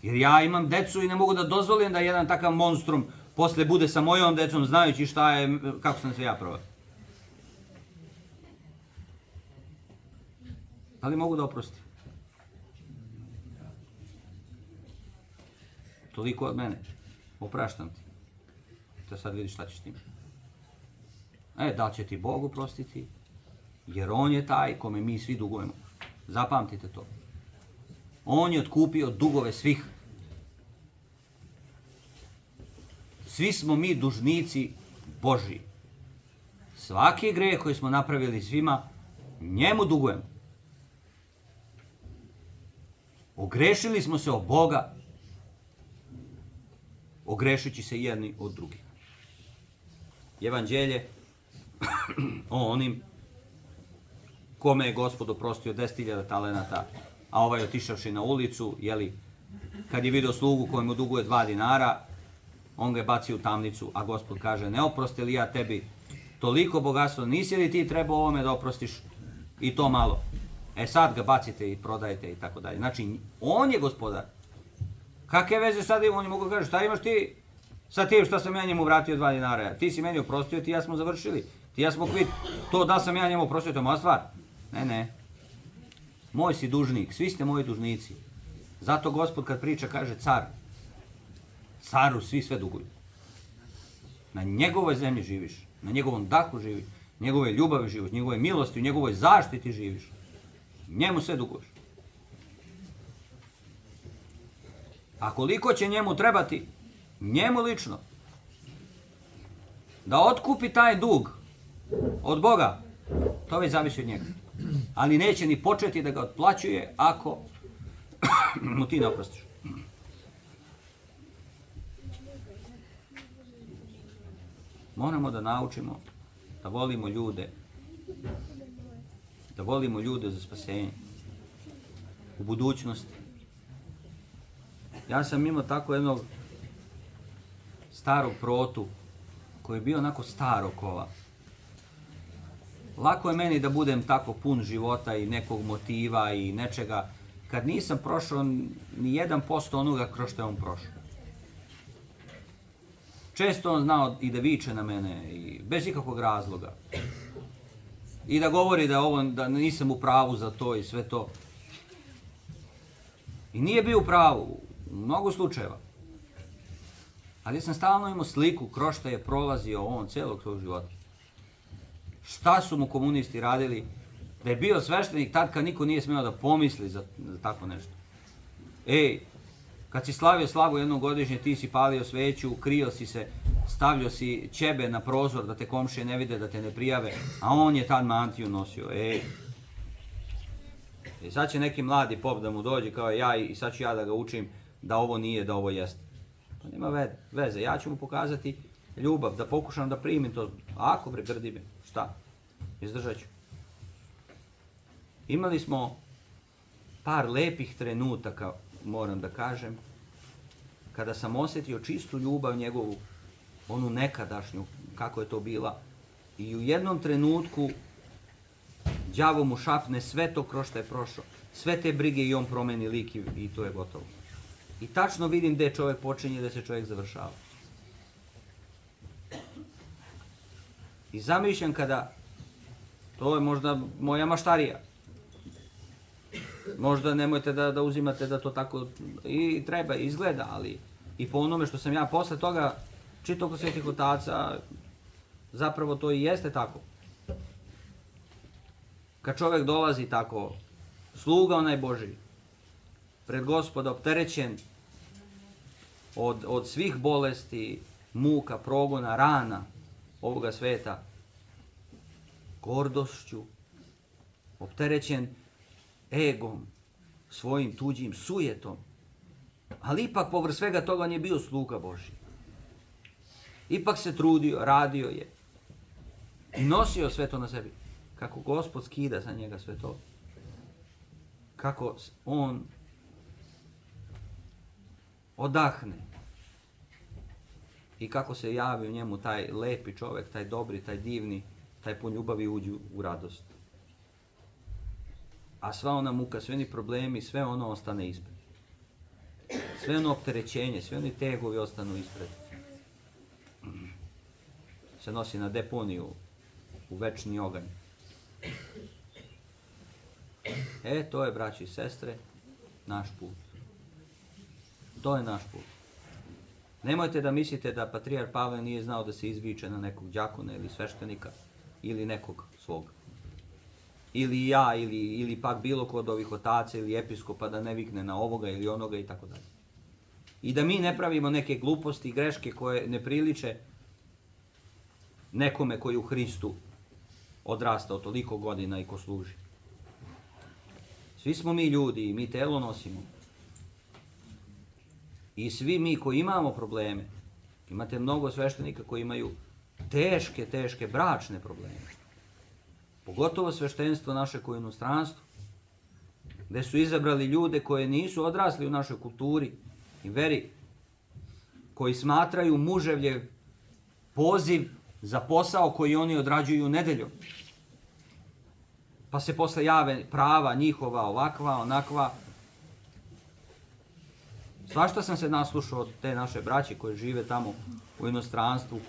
Jer ja imam decu i ne mogu da dozvolim da jedan takav monstrum posle bude sa mojom decom znajući šta je, kako sam se ja proveo. Da li mogu da oprostim? Toliko od mene. Opraštam ti. Da sad vidiš šta ćeš tim. Da li će ti Bog oprostiti? Jer On je taj kome mi svi dugujemo. Zapamtite to. On je otkupio dugove svih. Svi smo mi dužnici Božji. Svaki greh koji smo napravili svima, njemu dugujemo. Ogrešili smo se o Boga, ogrešujući se jedni od drugih. Evanđelje o onim kome je Gospod oprostio 10.000 talenata, a ovaj otišavši na ulicu, kad je vidio slugu koji mu duguje 2 dinara, on ga je bacio u tamnicu, a Gospod kaže, ne oprosti li ja tebi toliko bogatstvo, nisi li ti trebao ovome da oprostiš i to malo? Sad ga bacite i prodajete i tako dalje. Znači, on je gospodar. Kakve veze sad ima? Oni mogu kažu, šta imaš ti sa tim što sam ja njemu vratio 2 dinara? Ti si meni oprostio, ti i ja smo završili. Ti i ja smo kvit. To da sam ja njemu oprostio, to je moja stvar. Ne. Moj si dužnik, svi ste moji dužnici. Zato Gospod kad priča kaže car. Caru svi sve duguju. Na njegovoj zemlji živiš, na njegovom dahu živiš. njegove ljubavi živiš, njegove milosti, u njegovoj zaštiti živiš. Njemu sve duguješ. A koliko će njemu trebati, njemu lično, da otkupi taj dug od Boga, to već zavisi od njega. Ali neće ni početi da ga otplaćuje ako mu ti ne oprostiš. Moramo da naučimo da volimo ljude, da volimo ljude za spasenje u budućnosti. Ja sam imao tako jednog starog protu koji je bio onako staro kova. Lako je meni da budem tako pun života i nekog motiva i nečega kad nisam prošao ni 1% onoga kroz što je on prošao. Često on znao i da viče na mene i bez ikakvog razloga. I da govori da nisam u pravu za to i sve to. I nije bio u pravu u mnogo slučajeva. Ali sam stalno imao sliku kroz što je prolazio on celog svog života. Šta su mu komunisti radili? Da je bio sveštenik tad kad niko nije smio da pomisli za tako nešto. Ej, kad si slavio slavu jednom godišnje, ti si palio sveću, krio si se, stavljao si ćebe na prozor da te komšije ne vide, da te ne prijave, a on je tad mantiju nosio. Ej. I sad će neki mladi pop da mu dođe kao ja i sad ću ja da ga učim da ovo nije, da ovo jeste. Pa nema veze, ja ću mu pokazati ljubav, da pokušam da primim to. Ako bre, grdi me, šta? Izdržat ću. Imali smo par lepih trenutaka, moram da kažem, kada sam osjetio čistu ljubav njegovu, onu nekadašnju, kako je to bila. I u jednom trenutku đavo mu šapne sve to kroz što je prošao. Sve te brige i on promeni lik i to je gotovo. I tačno vidim gde čovjek počinje, da se čovjek završava. I zamišljam kada, to je možda moja maštarija, možda nemojte da uzimate da to tako i treba, izgleda, ali i po onome što sam ja posle toga čitao kod Svetih Otaca, zapravo to i jeste tako. Kad čovjek dolazi tako, sluga onaj Božji, pred Gospoda opterećen od svih bolesti, muka, progona, rana ovoga sveta, gordošću, opterećen egom, svojim tuđim sujetom, ali ipak povrh svega toga on je bio sluga Božji. Ipak se trudio, radio je i nosio sve to na sebi. Kako Gospod skida sa njega sve to. Kako on odahne i kako se javi u njemu taj lepi čovjek, taj dobri, taj divni, taj pun ljubavi uđu u radost. A sva ona muka, sve oni problemi, sve ono ostane ispred. Sve ono opterećenje, sve oni tegovi ostanu ispred. Se nosi na deponiju u večni oganj. To je, braći i sestre, naš put. To je naš put. Nemojte da mislite da patrijarh Pavle nije znao da se izviče na nekog đakona ili sveštenika ili nekog svog. Ili ja, ili pak bilo ko od ovih otaca ili episkopa da ne vikne na ovoga ili onoga i tako dalje. I da mi ne pravimo neke gluposti i greške koje ne priliče nekome koji u Hristu odrastao toliko godina i ko služi. Svi smo mi ljudi i mi telo nosimo. I svi mi koji imamo probleme, imate mnogo sveštenika koji imaju teške bračne probleme. Pogotovo sveštenstvo naše koje je u inostranstvu, gde su izabrali ljude koje nisu odrasli u našoj kulturi i veri, koji smatraju muževlje poziv za posao koji oni odrađuju nedeljom. Pa se posle jave prava njihova, ovakva, onakva. Svašta sam se naslušao od te naše braće koje žive tamo u inostranstvu,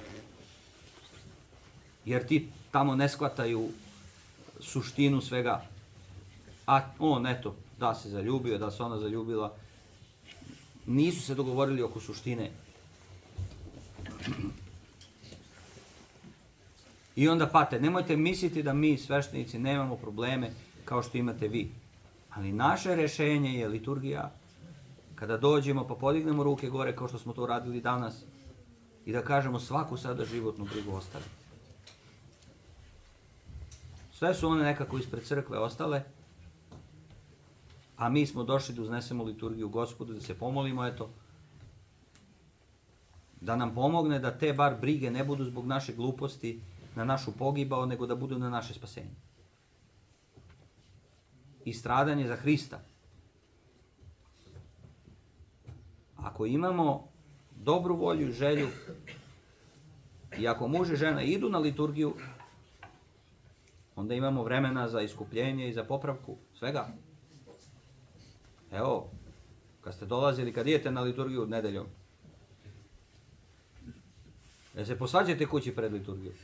jer ti tamo ne shvataju suštinu svega. A on, eto, da se zaljubio, da se ona zaljubila. Nisu se dogovorili oko suštine. I onda pate. Nemojte misliti da mi sveštenici nemamo probleme kao što imate vi. Ali naše rješenje je liturgija. Kada dođemo pa podignemo ruke gore kao što smo to radili danas i da kažemo svaku sada životnu brigu ostavi. Sve su one nekako ispred crkve ostale, a mi smo došli da uznesemo liturgiju Gospodu, da se pomolimo, eto, da nam pomogne da te bar brige ne budu zbog naše gluposti na našu pogibao, nego da budu na naše spasenje. I stradanje za Hrista. Ako imamo dobru volju i želju i ako muž i žena idu na liturgiju, onda imamo vremena za iskupljenje i za popravku svega. Evo, kad ste dolazili, kad idete na liturgiju nedeljom, da se posvađate kući pred liturgijom.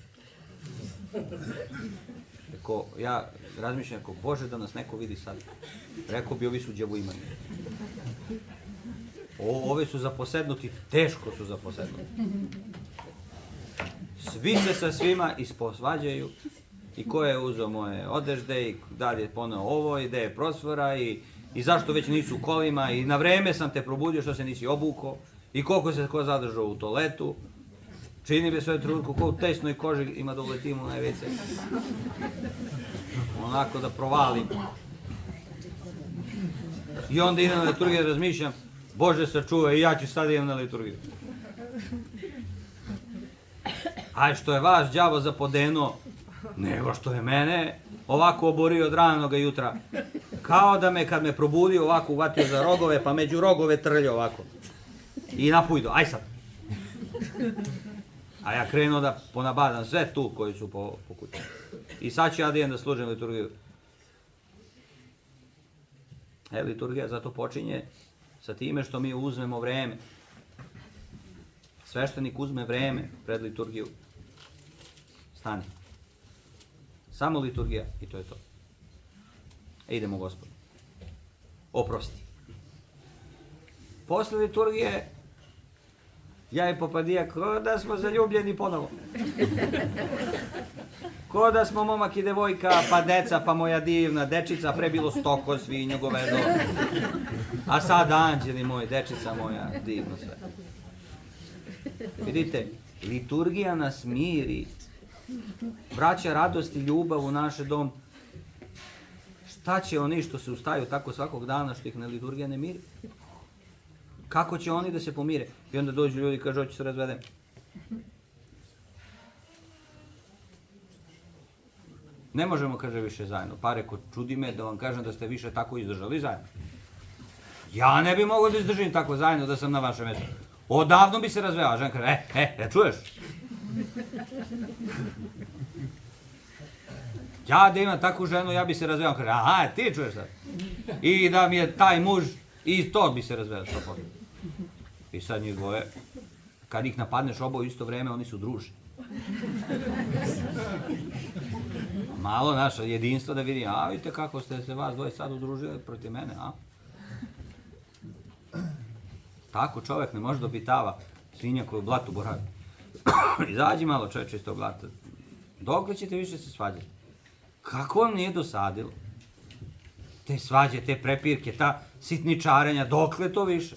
Rekao, ja razmišljam, ako Bože da nas neko vidi sad, rekao bi ovi su đavoimani. Ove su zaposednuti, teško su zaposednuti. Svi se sa svima isposvađaju i ko je uzeo moje odežde i dalje poneo ovo i gde je prosvora i zašto već nisu u kolima i na vreme sam te probudio što se nisi obuko i koliko se ko zadržao u toaletu. Čini mi sve trenutku ko u tesnoj koži ima da uletim u najveće. Onako da provalim. I onda idem na liturgiju da razmišljam, Bože sačuvaj i ja ću sad idem na liturgiju. Aj što je vas đavo zapodenuo, nego što je mene ovako oborio od ranoga jutra. Kao da me kad me probudio ovako uvatio za rogove, pa među rogove trljio ovako. I napujdo, aj sad. A ja krenuo da ponabadam sve tu koji su po kući. I sad ću ja da idem da služim liturgiju. Liturgija zato počinje sa time što mi uzmemo vreme. Sveštenik uzme vreme pred liturgiju. Stani. Samo liturgija i to je to. Idemo Gospodu. Oprosti. Posle liturgije ja i Popadija ko da smo zaljubljeni ponovo. Ko da smo momak i devojka, pa deca, pa moja divna dečica, pre bilo stoko, svinjo, govedo. A sad anđeli moji, dečica moja, divno sve. Vidite, liturgija nas miri, vraća radost i ljubav u naš dom. Šta će oni što se ustaju tako svakog dana što ih na liturgija ne miri? Kako će oni da se pomire? I onda dođu ljudi i kažu, hoću se razvedem. Ne možemo, kaže, više zajedno. Pa reko, čudi me da vam kažem da ste više tako izdržali zajedno. Ja ne bi mogao da izdržim tako zajedno da sam na vašem mjestu. Odavno bi se razveo. A žena kaže, čuješ? Ja da imam takvu ženu, ja bi se razveo. On kaže, aha, ti čuješ sad. I da mi je taj muž, i to bi se razveo 100%. I sad njih dvoje, kad ih napadneš oba u isto vreme, oni su druži. Malo naše jedinstvo da vidim, a vidite kako ste se vas dvoje sad udružili protiv mene, a? Tako čovjek ne može da obitava svinja koju u blatu boravi. Izađi malo čovječe iz tog blata. Dokle ćete više se svađati? Kako vam nije dosadilo? Te svađe, te prepirke, ta sitničarenja, dokle to više?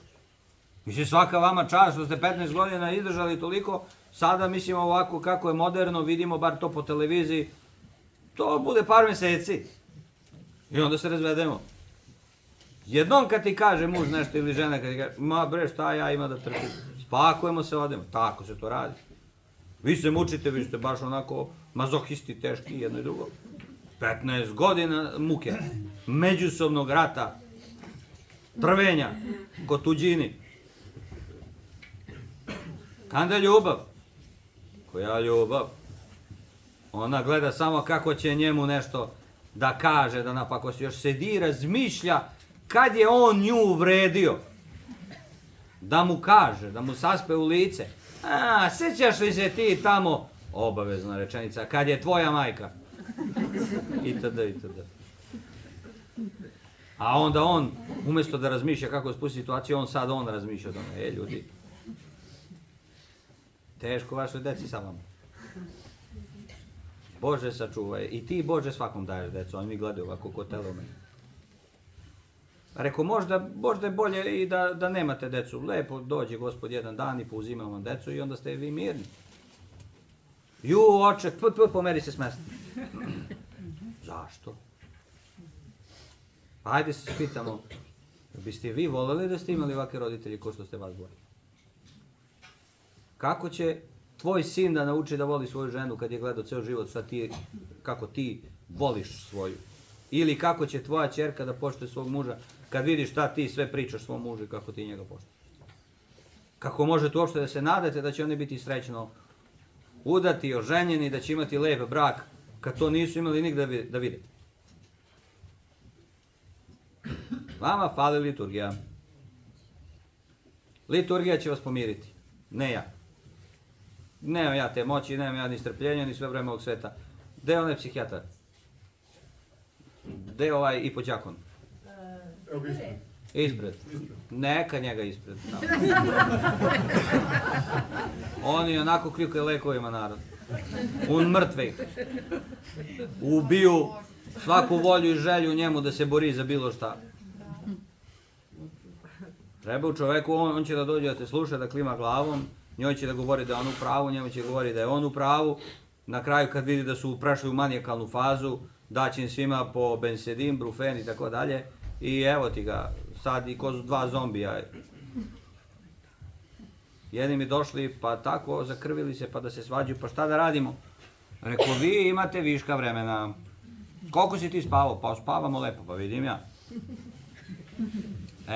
Mislim, svaka vama čast što ste 15 godina izdržali toliko, sada mislim ovako kako je moderno, vidimo bar to po televiziji, to bude par mjeseci. I onda se razvedemo. Jednom kad ti kaže muž nešto ili žena kad ti kaže, ma bre šta ja ima da trpim, spakujemo se, odemo, tako se to radi. Vi se mučite, vi ste baš onako mazohisti teški jedno i drugo. 15 godina muke, međusobnog rata, trvenja, ko tuđini. Kanda ljubav? Koja ljubav? Ona gleda samo kako će njemu nešto da kaže, da napakosti. Još sedi i razmišlja kad je on nju uvredio. Da mu kaže, da mu saspe u lice. A, sjećaš li se ti tamo, obavezna rečenica, kad je tvoja majka? Itd. A onda on, umjesto da razmišlja kako spusti situaciju, on razmišlja o tome. Ljudi, teško vašoj deci sa vama. Bože sačuvaj. I ti Bože svakom daješ decu, oni mi gledaju ovako ko telome. Rekao, možda je bolje i da nemate decu. Lepo dođe Gospod jedan dan i pouzima vam decu i onda ste vi mirni. Ju, oče, pomeri se s mesta. Zašto? Hajde se spitamo, biste vi voleli da ste imali ovakve roditelji ko što ste vas volili? Kako će tvoj sin da nauči da voli svoju ženu kad je gledao ceo život kako ti voliš svoju? Ili kako će tvoja ćerka da poštuje svog muža kad vidiš šta ti sve pričaš svom mužu i kako ti njega poštuješ? Kako možete uopšte da se nadate da će oni biti srećno udati, oženjeni, da će imati lep brak kad to nisu imali nigde da vide? Vama fali liturgija. Liturgija će vas pomiriti, ne ja. Nemam ja te moći, nemam ja ni strpljenja, ni sve vreme ovog sveta. Gde je onaj psihijatar? Gde je ovaj ipođakon? Ispred. Neka njega ispred. Oni onako kljukaju lekovima narod. On mrtve. Ubiju svaku volju i želju njemu da se bori za bilo šta. Treba u čoveku, on će da dođe da te sluša, da klima glavom, njoj će da govori da je on u pravu, njemu će govori da je on u pravu. Na kraju kad vidi da su prešli u manijakalnu fazu, daće im svima po bensedin, brufen i tako dalje. I evo ti ga, sad i ko dva zombija. Jedni mi došli, pa tako zakrvili se, pa da se svađaju, pa šta da radimo? Rekao, vi imate viška vremena. Koliko si ti spavao? Pa spavamo lepo, pa vidim ja.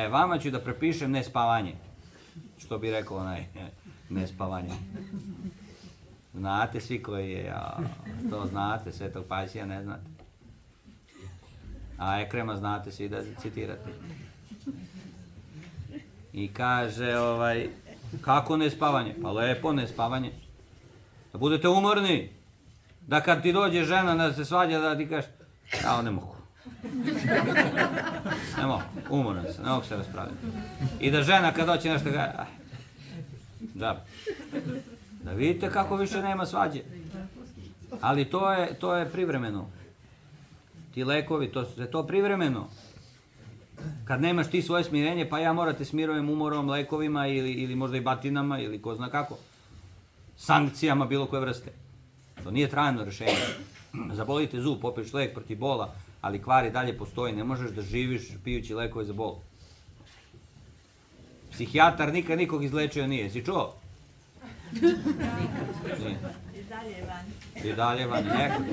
Vama ću da prepišem nespavanje. Što bi rekao onaj, nespavanje. Znate svi koji je, to znate, Svetog Pajsija ne znate. A Ekrema znate svi da citirate. I kaže, kako nespavanje? Pa lepo nespavanje. Da budete umorni. Da kad ti dođe žena da se svađa da ti kažeš, ja ne mogu. Ne mogu, umoran sam, ne mogu se raspraviti. I da žena kad doće nešto kaže, da vidite kako više nema svađe. Ali to je privremeno. Ti lekovi, to privremeno. Kad nemaš ti svoje smirenje, pa ja morate smirujem umorom, lekovima ili možda i batinama ili ko zna kako. Sankcijama bilo koje vrste. To nije trajno rešenje. Zabolite zub, popiješ lek protiv bola, ali kvar i dalje postoji. Ne možeš da živiš pijući lekove za bol. Psihijatar nikad nikog izlečio nije. Si čuo? Nije. I dalje van. Neko.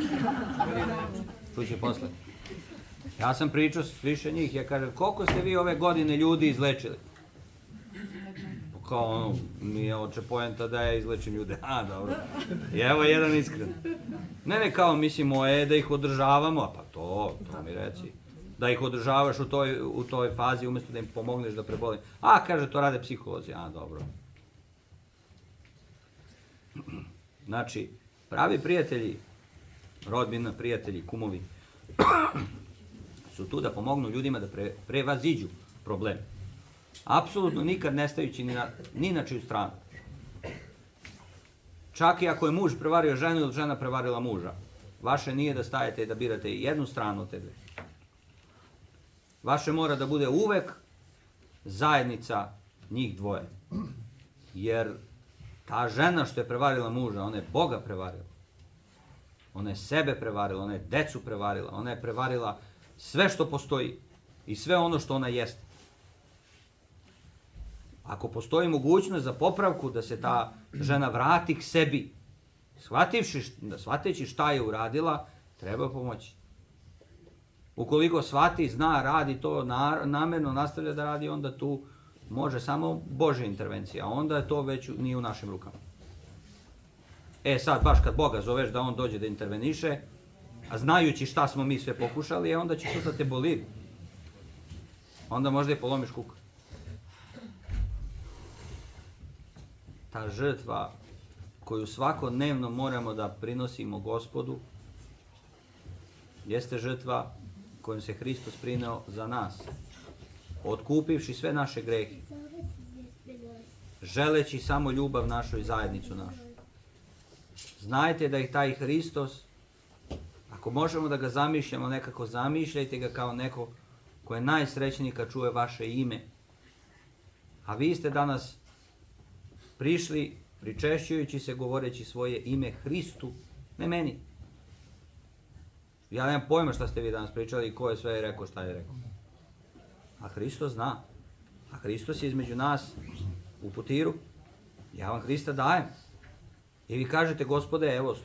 Čuće posle. Ja sam pričao s više njih. Ja kažem, koliko ste vi ove godine ljudi izlečili? Kao nije oče poenta da ja izlečim ljude. Dobro. I evo jedan iskren. Ne, kao mislimo da ih održavamo, pa to mi reci. Da ih održavaš u toj fazi umjesto da im pomogneš da preboli. Kaže, to rade psiholozi. Dobro. Znači, pravi prijatelji, rodbina, prijatelji, kumovi, su tu da pomognu ljudima da prevaziđu problem. Apsolutno nikad ne stajući ni na čiju stranu. Čak i ako je muž prevario ženu ili žena prevarila muža, vaše nije da stajete i da birate jednu stranu od tebe. Vaše mora da bude uvek zajednica njih dvoje. Jer ta žena što je prevarila muža, ona je Boga prevarila. Ona je sebe prevarila, ona je decu prevarila, ona je prevarila sve što postoji i sve ono što ona jeste. Ako postoji mogućnost za popravku da se ta žena vrati k sebi, shvativši šta je uradila, treba pomoći. Ukoliko shvati, zna, radi to, namerno nastavlja da radi, onda tu može samo Božja intervencija, a onda je to već nije u našim rukama. Sad, baš kad Boga zoveš da on dođe da interveniše, a znajući šta smo mi sve pokušali, onda će to da te boli. Onda možda i polomiš kuka. Ta žrtva koju svakodnevno moramo da prinosimo Gospodu, jeste žrtva kojom se Hristos prineo za nas, otkupivši sve naše grehe, želeći samo ljubav našu i zajednicu našu. Znajte da je taj Hristos Ako možemo da ga zamišljamo nekako, zamišljajte ga kao neko ko je najsrećniji kad čuje vaše ime. A vi ste danas prišli, pričešćujući se, govoreći svoje ime Hristu, ne meni. Ja nemam pojma šta ste vi danas pričali i ko je sve rekao šta je rekao. A Hristos zna. A Hristos je između nas u putiru. Ja vam Hrista dajem. I vi kažete, Gospode, evo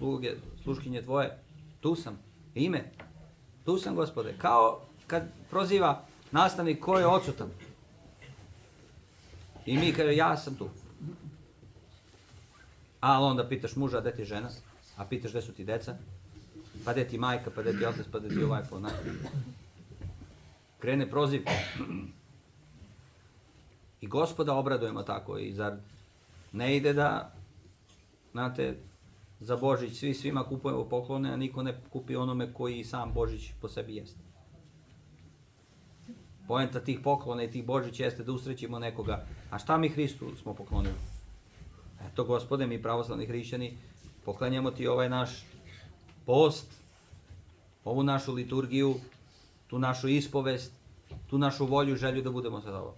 sluškinje tvoje, tu sam, ime, tu sam, Gospode. Kao kad proziva nastavnik ko je odsutan. I mi kaže, ja sam tu. A onda pitaš muža, gde ti je žena? A pitaš gde su ti deca? Pa gde ti majka, pa gde ti otac, pa gde ti ovaj po. Krene prozivka. I Gospoda obradujemo tako. I zar ne ide da, znate, za Božić svi svima kupujemo poklone, a niko ne kupi onome koji sam Božić po sebi jeste. Poenta tih poklona i tih Božić jeste da usrećimo nekoga. A šta mi Hristu smo poklonili? Eto, Gospode, mi pravoslavni hrišćani poklanjamo ti ovaj naš post, ovu našu liturgiju, tu našu ispovest, tu našu volju, želju da budemo sa tobom.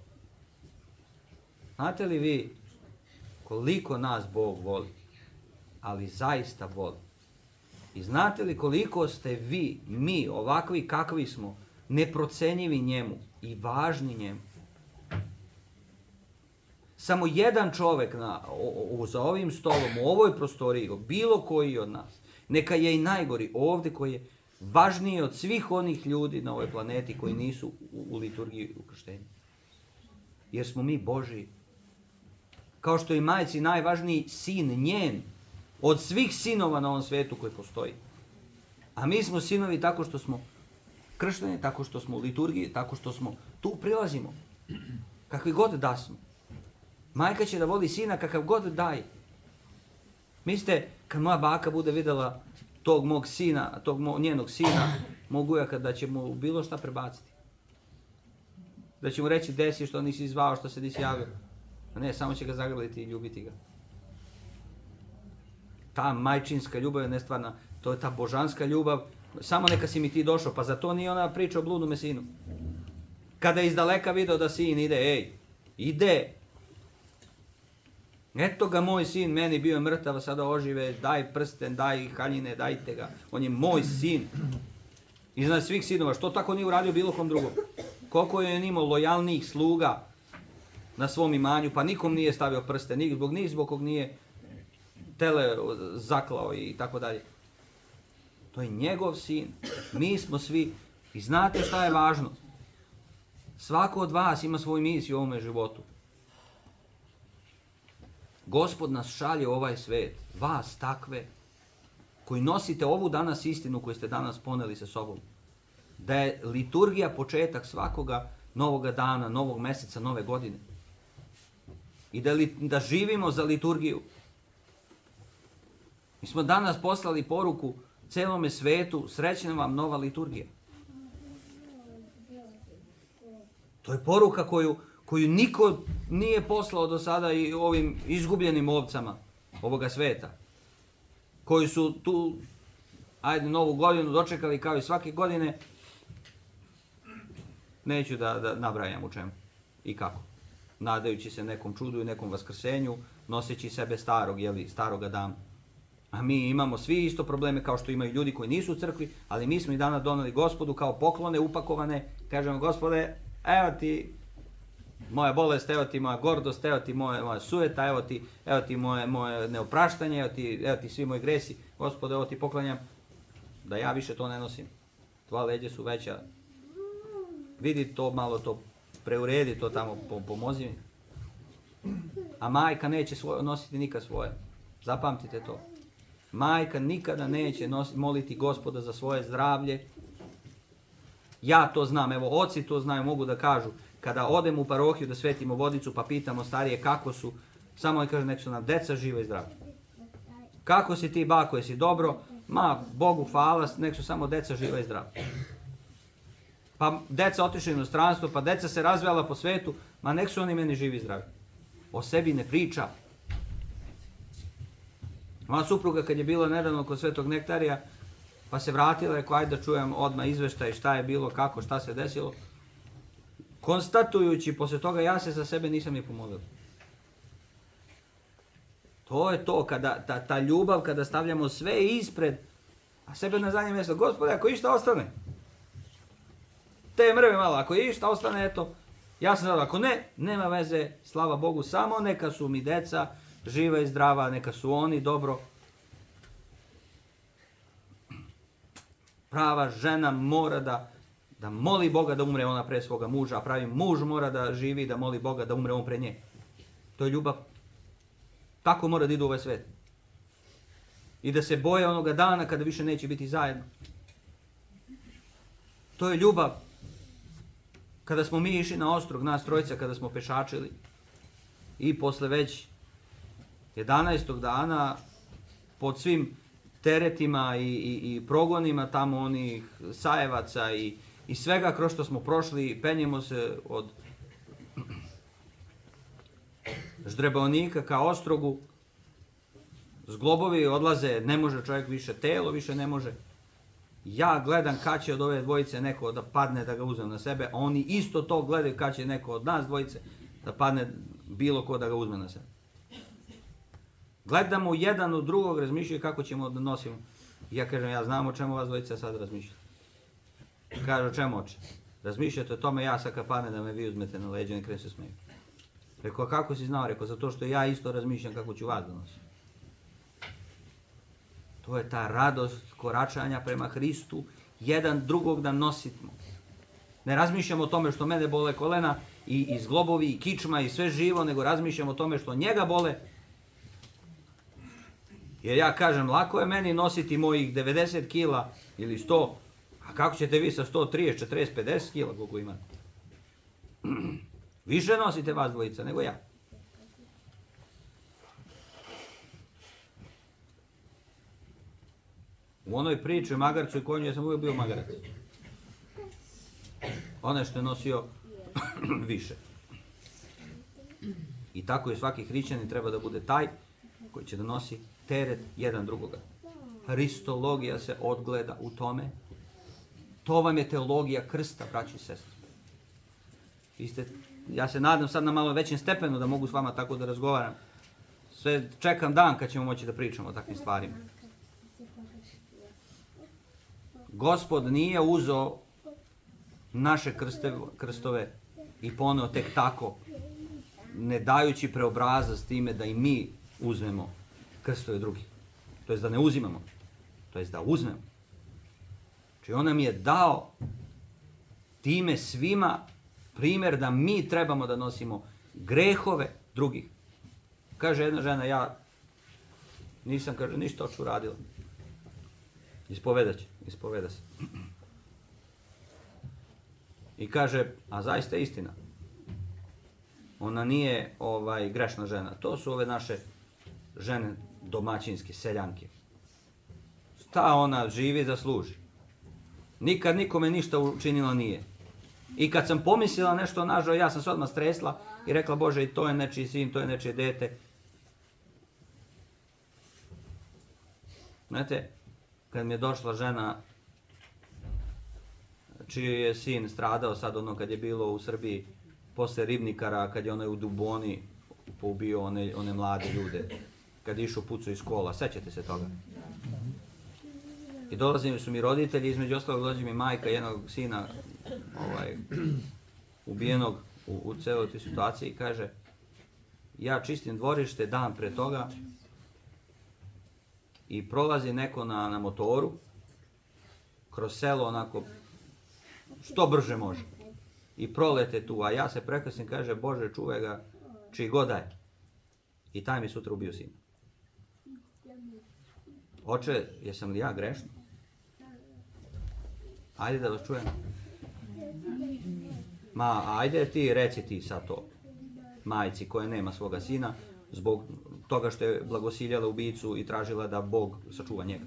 Znate li vi koliko nas Bog voli? Ali zaista voli. I znate li koliko ste vi, mi, ovakvi kakvi smo, neprocenjivi njemu i važni njemu? Samo jedan čovek za ovim stolom, u ovoj prostoriji, bilo koji od nas, neka je i najgori ovdje koji je važniji od svih onih ljudi na ovoj planeti koji nisu u liturgiji ukrštenja. Jer smo mi Božiji. Kao što je majci najvažniji sin njen od svih sinova na ovom svijetu koji postoji. A mi smo sinovi tako što smo kršteni, tako što smo u liturgiji, tako što smo tu prilazimo. Kakvi god da smo. Majka će da voli sina kakav god daje. Mislite, kad moja baka bude vidjela tog mog sina, njenog sina, mog ujaka, da će mu bilo šta prebaciti. Da će mu reći, desi što nisi zvao, što se nisi javio. A ne, samo će ga zagrliti i ljubiti ga. Ta majčinska ljubav je nestvarna, to je ta božanska ljubav. Samo neka si mi ti došao, pa za to nije ona priča o bludnome sinu. Kada je izdaleka video da sin ide, ide. Eto ga moj sin, meni bio mrtav, sada ožive, daj prsten, daj haljine, dajte ga. On je moj sin. Iznad svih sinova, što tako nije uradio bilo kom drugom? Koliko je imao lojalnih sluga na svom imanju, pa nikom nije stavio prsten, ni zbog kog nije tele zaklao i tako dalje. To je njegov sin. Mi smo svi. I znate šta je važno? Svako od vas ima svoju misiju u ovome životu. Gospod nas šalje u ovaj svet, vas takve, koji nosite ovu danas istinu koju ste danas poneli sa sobom. Da je liturgija početak svakoga novoga dana, novog meseca, nove godine. I da živimo za liturgiju. Mi smo danas poslali poruku celome svetu, srećna vam nova liturgija. To je poruka koju niko nije poslao do sada i ovim izgubljenim ovcama ovoga sveta. Koji su tu, novu godinu dočekali kao i svake godine. Neću da nabrajam u čemu i kako. Nadajući se nekom čudu i nekom vaskrsenju, noseći sebe staroga dana. A mi imamo svi isto probleme kao što imaju ljudi koji nisu u crkvi, ali mi smo i danas doneli Gospodu kao poklone upakovane. Kažemo, Gospode, evo ti moja bolest, evo ti moja gordost, evo ti moja sujeta, evo ti moje neopraštanje, evo ti svi moji gresi. Gospode, evo ti poklanjam da ja više to ne nosim. Tvoja leđa su veća. Vidi to malo, to preuredi, to tamo pomozi mi. A majka neće nositi nikad svoje. Zapamtite to. Majka nikada neće moliti Gospoda za svoje zdravlje. Ja to znam, evo oci to znaju, mogu da kažu. Kada odem u parohiju da svetimo vodicu pa pitamo starije kako su, samo oni kažu nek su nam deca živa i zdrava. Kako si ti bako, jesi dobro? Ma, Bogu hvala, nek su samo deca živa i zdrava. Pa deca otišla u inostranstvo, pa deca se razvijala po svetu, ma nek su oni meni živi i zdravi. O sebi ne priča. Moja supruga kad je bila nedavno kod Svetog Nektarija, Pa se vratila, rekao, ajde da čujem odmah izveštaj šta je bilo, kako, šta se desilo. Konstatujući posle toga, ja se za sebe nisam ni pomolio. To je to, kada ta ljubav, kada stavljamo sve ispred, a sebe na zadnje mjesto. Gospode, ako išta ostane, te mrve malo, ako išta ostane, eto, ja sam zadovoljan. Ako ne, nema veze, slava Bogu, samo neka su mi deca živa i zdrava, neka su oni dobro. Prava žena mora da moli Boga da umre ona pre svoga muža, a pravi muž mora da živi i da moli Boga da umre on pre nje. To je ljubav. Tako mora da idu u ovaj svet. I da se boje onoga dana kada više neće biti zajedno. To je ljubav. Kada smo mi išli na ostrog, nas trojica, kada smo pešačili, i posle već 11. dana, pod svim teretima i progonima tamo onih sajevaca i svega kroz što smo prošli, penjemo se od Ždrebaonika ka Ostrogu, zglobovi odlaze, ne može čovjek više, telo više ne može. Ja gledam kad će od ove dvojice neko da padne da ga uzmem na sebe, a oni isto to gledaju kad će neko od nas dvojice da padne bilo ko da ga uzme na sebe. Gledamo jedan od drugog, razmišljaju kako ćemo da nosimo. Ja kažem, ja znam o čemu vas dvojica sad razmišljate. Kaže, o čemu oče? Razmišljate o tome, ja sad kad padne da me vi uzmete na leđe, ne krenu se smeju. Rekao, kako si znao? Rekao, zato što ja isto razmišljam kako ću vas da nosim. To je ta radost koračanja prema Hristu, jedan drugog da nosimo. Ne razmišljamo o tome što mene bole kolena i zglobovi i kičma i sve živo, nego razmišljamo o tome što njega bole. Jer ja kažem, lako je meni nositi mojih 90 kila ili 100, a kako ćete vi sa 130, 40, 50 kila koliko imate? Više nosite vas dvojica nego ja. U onoj priči o magarcu i konju, ja sam uvijek bio magarac. Onaj što je nosio više. I tako i svaki hrišćanin treba da bude taj koji će da nosi teret jedan drugoga. Hristologija se odgleda u tome. To vam je teologija krsta, braći i sestre. Ja se nadam sad na malo većem stepenu da mogu s vama tako da razgovaram. Sve čekam dan kad ćemo moći da pričamo o takvim stvarima. Gospod nije uzeo naše krstove i poneo tek tako, ne dajući preobraza s time da i mi uzmemo krstove drugih. To jest da ne uzimamo, to jest da uzmemo. Znači on nam je dao time svima primjer da mi trebamo da nosimo grehove drugih. Kaže jedna žena, ja nisam, kaže, ništa oču radila. Ispoveda se. I kaže, a zaista je istina. Ona nije grešna žena. To su ove naše žene domaćinske, seljanke. Šta ona živi da služi? Nikad nikome ništa učinila nije. I kad sam pomislila nešto nažao, ja sam se odmah stresla i rekla, Bože, i to je nečiji sin, to je nečije dete. Znate, kad mi je došla žena čiji je sin stradao sad ono kad je bilo u Srbiji posle Ribnikara, kad je onaj u Duboni poubio one mlade ljude, kad je išao pucu iz kola, sećate se toga? I dolazili su mi roditelji, između ostalog dođe mi majka jednog sina ubijenog u celoj toj situaciji i kaže, ja čistim dvorište dan pre toga i prolazi neko na motoru kroz selo onako što brže može i prolete tu, a ja se prekasnim, kaže, Bože, čuvaj ga čiji god daje. I taj mi sutra ubio sina. Oče, jesam li ja grešna? Ajde da vas čujem. Ma, ajde ti, reci ti sad to majci koja nema svoga sina zbog toga što je blagosiljala ubicu i tražila da Bog sačuva njega.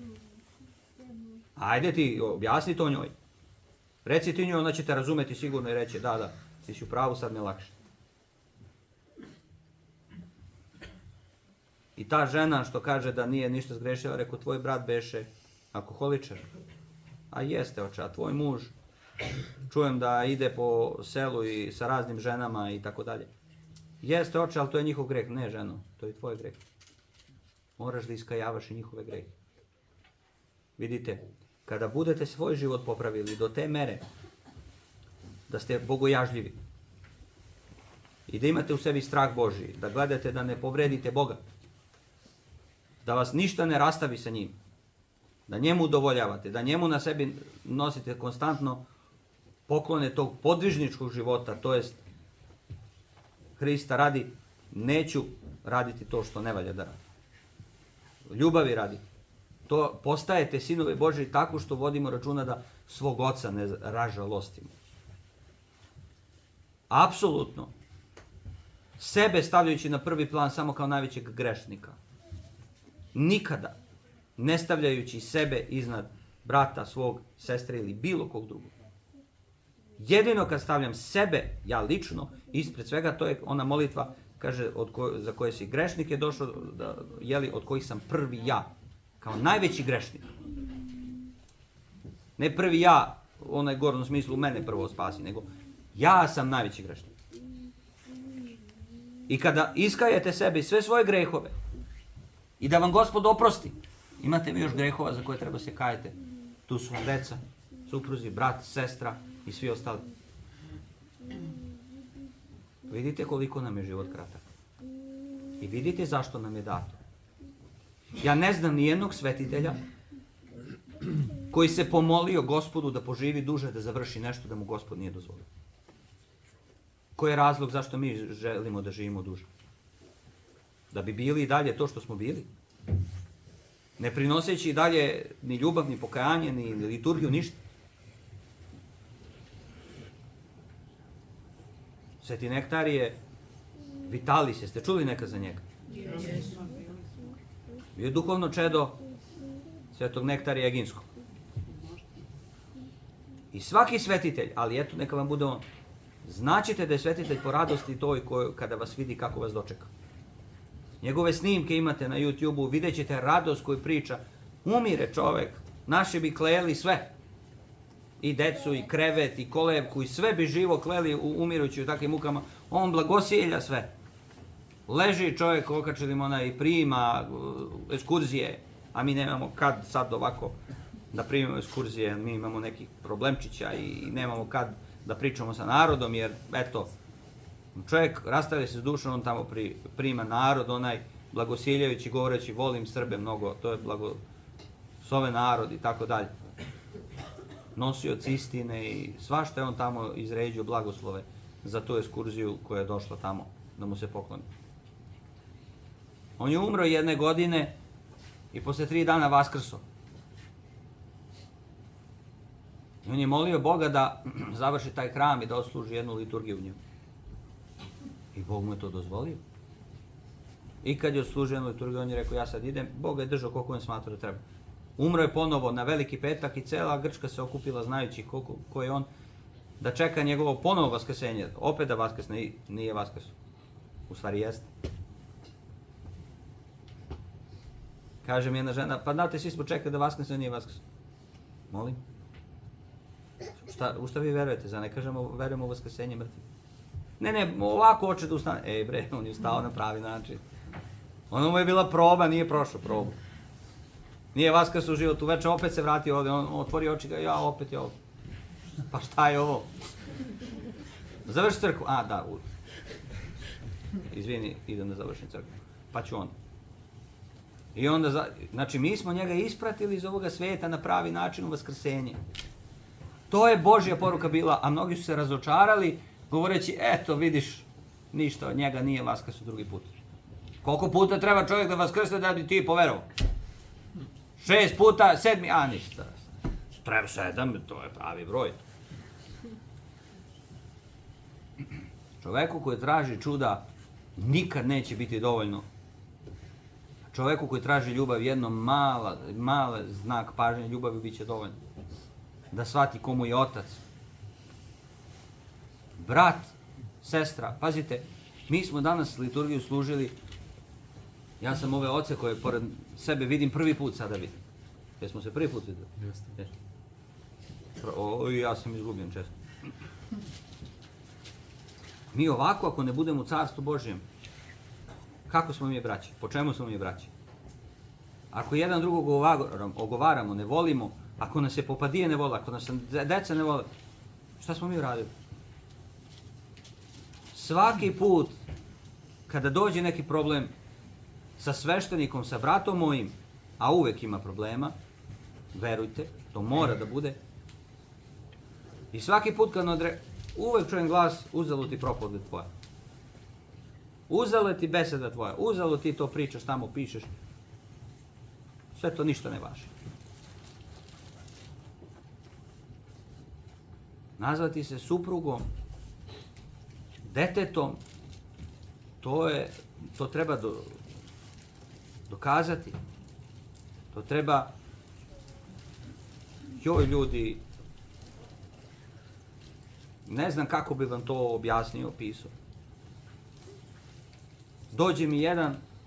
Ajde ti, objasni to njoj. Reci ti njoj, ona će te razumeti sigurno i reći, da, ti si u pravu, sad mi je lakše. I ta žena što kaže da nije ništa zgrešila, rekao, tvoj brat beše alkoholičar. A jeste, oče, a tvoj muž, čujem da ide po selu i sa raznim ženama i tako dalje. Jeste, oče, ali to je njihov greh. Ne, ženo, to je tvoj greh. Moraš da iskajavaš i njihove grehe. Vidite, kada budete svoj život popravili do te mere da ste bogojažljivi i da imate u sebi strah Božji, da gledate da ne povredite Boga, da vas ništa ne rastavi sa njim, da njemu udovoljavate, da njemu na sebi nosite konstantno poklone tog podvižničkog života, to jest Hrista radi, neću raditi to što ne valja da radi. Ljubavi radi. To postajete sinovi Božji tako što vodimo računa da svog oca ne ražalostimo. Apsolutno. Sebe stavljajući na prvi plan samo kao najvećeg grešnika. Nikada ne stavljajući sebe iznad brata, svog, sestre ili bilo kog drugog. Jedino kad stavljam sebe, ja lično, ispred svega, to je ona molitva, kaže, za koje si grešnik je došao, od kojih sam prvi ja, kao najveći grešnik. Ne prvi ja, u onaj gornjem smislu, mene prvo spasi, nego ja sam najveći grešnik. I kada iskajete sebe i sve svoje grehove, i da vam Gospod oprosti, imate vi još grehova za koje treba se kajete. Tu su vam deca, supruzi, brat, sestra i svi ostali. Vidite koliko nam je život kratak. I vidite zašto nam je dato. Ja ne znam ni jednog svetitelja koji se pomolio Gospodu da poživi duže, da završi nešto da mu Gospod nije dozvolio. Koji je razlog zašto mi želimo da živimo duže? Da bi bili i dalje to što smo bili. Ne prinoseći i dalje ni ljubav, ni pokajanje, ni liturgiju, ništa. Sveti Nektarije Vitalis, jeste čuli nekad za njega? Bio je duhovno čedo Svetog Nektarija Eginskog. I svaki svetitelj, ali eto neka vam bude on, značite da je svetitelj po radosti toj kada vas vidi kako vas dočeka. Njegove snimke imate na YouTube-u, vidjet ćete radost koju priča. Umire čovek, naši bi kleli sve. I decu, i krevet, i kolevku, i sve bi živo kleli umirući u takvim mukama. On blagosijelja sve. Leži čovjek, okačili mu i prima ekskurzije, a mi nemamo kad sad ovako da primimo ekskurzije, mi imamo nekih problemčića i nemamo kad da pričamo sa narodom, jer eto, čovjek rastavlja se s dušom, on tamo prima narod, onaj blagosiljajući, govoreći volim Srbe mnogo, to je blagosloven narod i tako dalje. Nosioc istine i svašta je on tamo izređio blagoslove za tu ekskurziju koja je došla tamo da mu se pokloni. On je umro jedne godine i posle 3 dana vaskrso. I on je molio Boga da završi taj hram i da odsluži jednu liturgiju u njemu. I Bog mu je to dozvolio. I kad je odslužio jednu liturgiju, on je rekao, ja sad idem, Bog je držao koliko on smatra da treba. Umro je ponovo na Veliki petak i cela Grčka se okupila znajući ko je on, da čeka njegovo ponovo vaskrsenje. Opet da vaskrsne, nije vaskrso. U stvari jeste. Kaže mi jedna žena, pa znate, svi smo čekali da vaskrsne, nije vaskrso. Molim? U šta vi verujete? Za ne kažemo, verujemo u vaskrsenje mrtvih. Ne, ovako hoće da ustane. Ej bre, on je ustao na pravi način. Ono mu je bila proba, nije prošao probu. Nije vaskrso u životu, uveče opet se vratio ovdje, on otvori oči i ga, ja opet je ovdje. Pa šta je ovo? Završi crkvu. A, da, izvini, idem da završim crkvu. Pa ću onda. I onda, znači mi smo njega ispratili iz ovoga svijeta na pravi način u vaskrsenje. To je Božja poruka bila, a mnogi su se razočarali govoreći, eto vidiš, ništa od njega nije vaskrso drugi put. Koliko puta treba čovjek da vaskrsne da bi ti poverovao? 6 puta, 7, a ništa. Treba 7, to je pravi broj. Čovjeku koji traži čuda nikad neće biti dovoljno. Čovjeku koji traži ljubav, jedno mala znak pažnje ljubavi bit će dovoljno. Da shvati komu je otac. Brat, sestra, pazite, mi smo danas liturgiju služili. Ja sam ove oce koje pored sebe vidim prvi put sada vidim. Jesmo se prvi put vidjeli? Jeste. Ja sam izgubljen često. Mi ovako, ako ne budemo u Carstvu Božjem, kako smo mi braći? Po čemu smo mi braći? Ako jedan drugog ogovaramo, ne volimo, ako nas se popadije ne vole, ako nas deca ne vole, šta smo mi uradili? Svaki put kada dođe neki problem sa sveštenikom, sa bratom mojim, a uvek ima problema, verujte, to mora da bude. I svaki put kad uvek čujem glas, uzelo ti propoved tvoja. Uzelo ti beseda tvoja, uzelo ti to pričaš, tamo pišeš. Sve to ništa ne važi. Nazvati se suprugom, detetom, to treba dokazati. To treba, joj ljudi, ne znam kako bi vam to objasnio, opisao. Dođe mi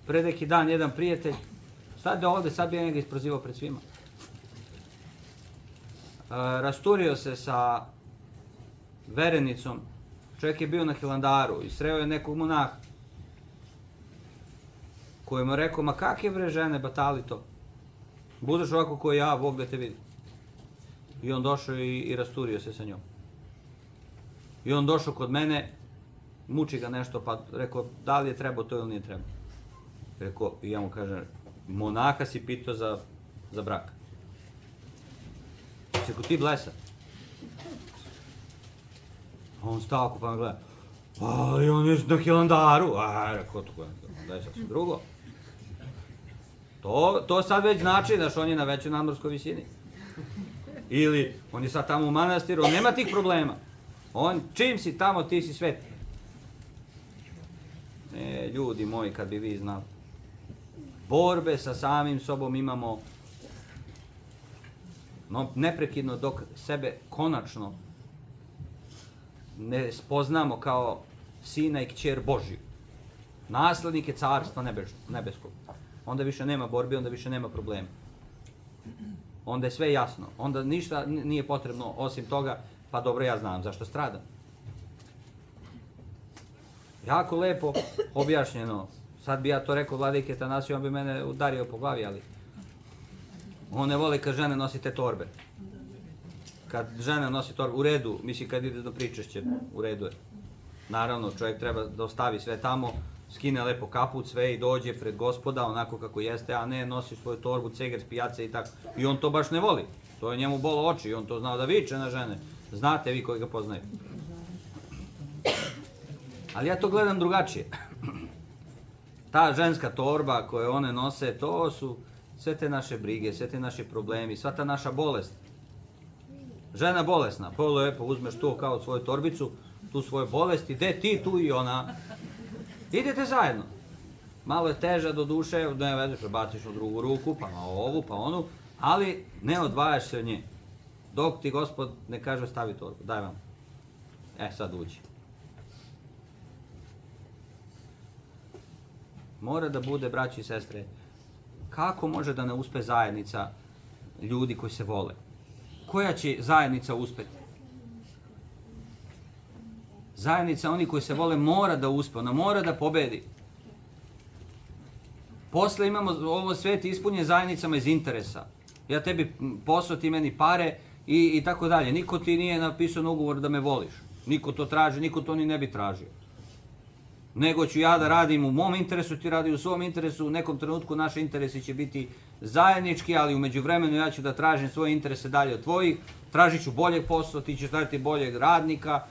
pre neki dan jedan prijatelj, sad bi ja njega isprozivao pred svima. Rasturio se sa verenicom, čovjek je bio na Hilandaru i sreo je nekog monaha, koji mu je rekao, ma kakve bre žene, batali to, budeš ovako ko ja, Bog da te vidi. I on došao i rasturio se sa njom. I on došao kod mene, muči ga nešto, pa rekao, da li je trebao to ili nije trebao. Rekao, i ja mu kažem, monaha si pitao za brak. Rekao, ti blesav. A on stao pa me gleda, ali on je na Hilandaru. Rekao, daj sad sve drugo. To sad već znači da on je na većoj nadmorskoj visini. Ili on je sad tamo u manastiru, on nema tih problema. On, čim si tamo, ti si svet. Ljudi moji, kad bi vi znali. Borbe sa samim sobom imamo neprekidno dok sebe konačno ne spoznamo kao sina i kćer Božju. Naslednike carstva nebeskog. Onda više nema borbi, onda više nema problema. Onda je sve jasno. Onda ništa nije potrebno osim toga, pa dobro, ja znam zašto stradam. Jako lepo objašnjeno. Sad bi ja to rekao vladike Tanasiju, on bi mene udario po glavi, ali on ne voli kad žene nosi te torbe. Kad žena nosi torbe, u redu, misli kad ide do pričešće, u redu je. Naravno, čovjek treba da ostavi sve tamo, skine lepo kaput, sve i dođe pred Gospoda, onako kako jeste, a ne nosi svoju torbu, ceger s pijace i tako. I on to baš ne voli. To je njemu bolo oči i on to znao da viče na žene. Znate vi koji ga poznaju. Ali ja to gledam drugačije. Ta ženska torba koju one nose, to su sve te naše brige, sve te naše problemi, sva ta naša bolest. Žena bolesna, lepo uzmeš to kao svoju torbicu, tu svoju bolest, ide ti, tu i ona. Idete zajedno. Malo je teža do duše, ne vedeš, prebaciš u drugu ruku, pa na ovu, pa onu, ali ne odvajaš se od nje. Dok ti Gospod ne kaže stavi torbu, daj vam. Sad uđi. Mora da bude, braći i sestre, kako može da ne uspe zajednica ljudi koji se vole? Koja će zajednica uspeti? Zajednica oni koji se vole mora da uspe, ona mora da pobedi. Posle imamo ovo svet ispunjen zajednicama iz interesa. Ja tebi posao, ti meni pare i tako dalje. Niko ti nije napisao na ugovor da me voliš. Niko to traži, niko to ni ne bi tražio. Nego ću ja da radim u mom interesu, ti radi u svom interesu, u nekom trenutku naši interesi će biti zajednički, ali u međuvremenu ja ću da tražim svoje interese dalje od tvojih, tražit ću boljeg posla, ti ćeš tražiti boljeg radnika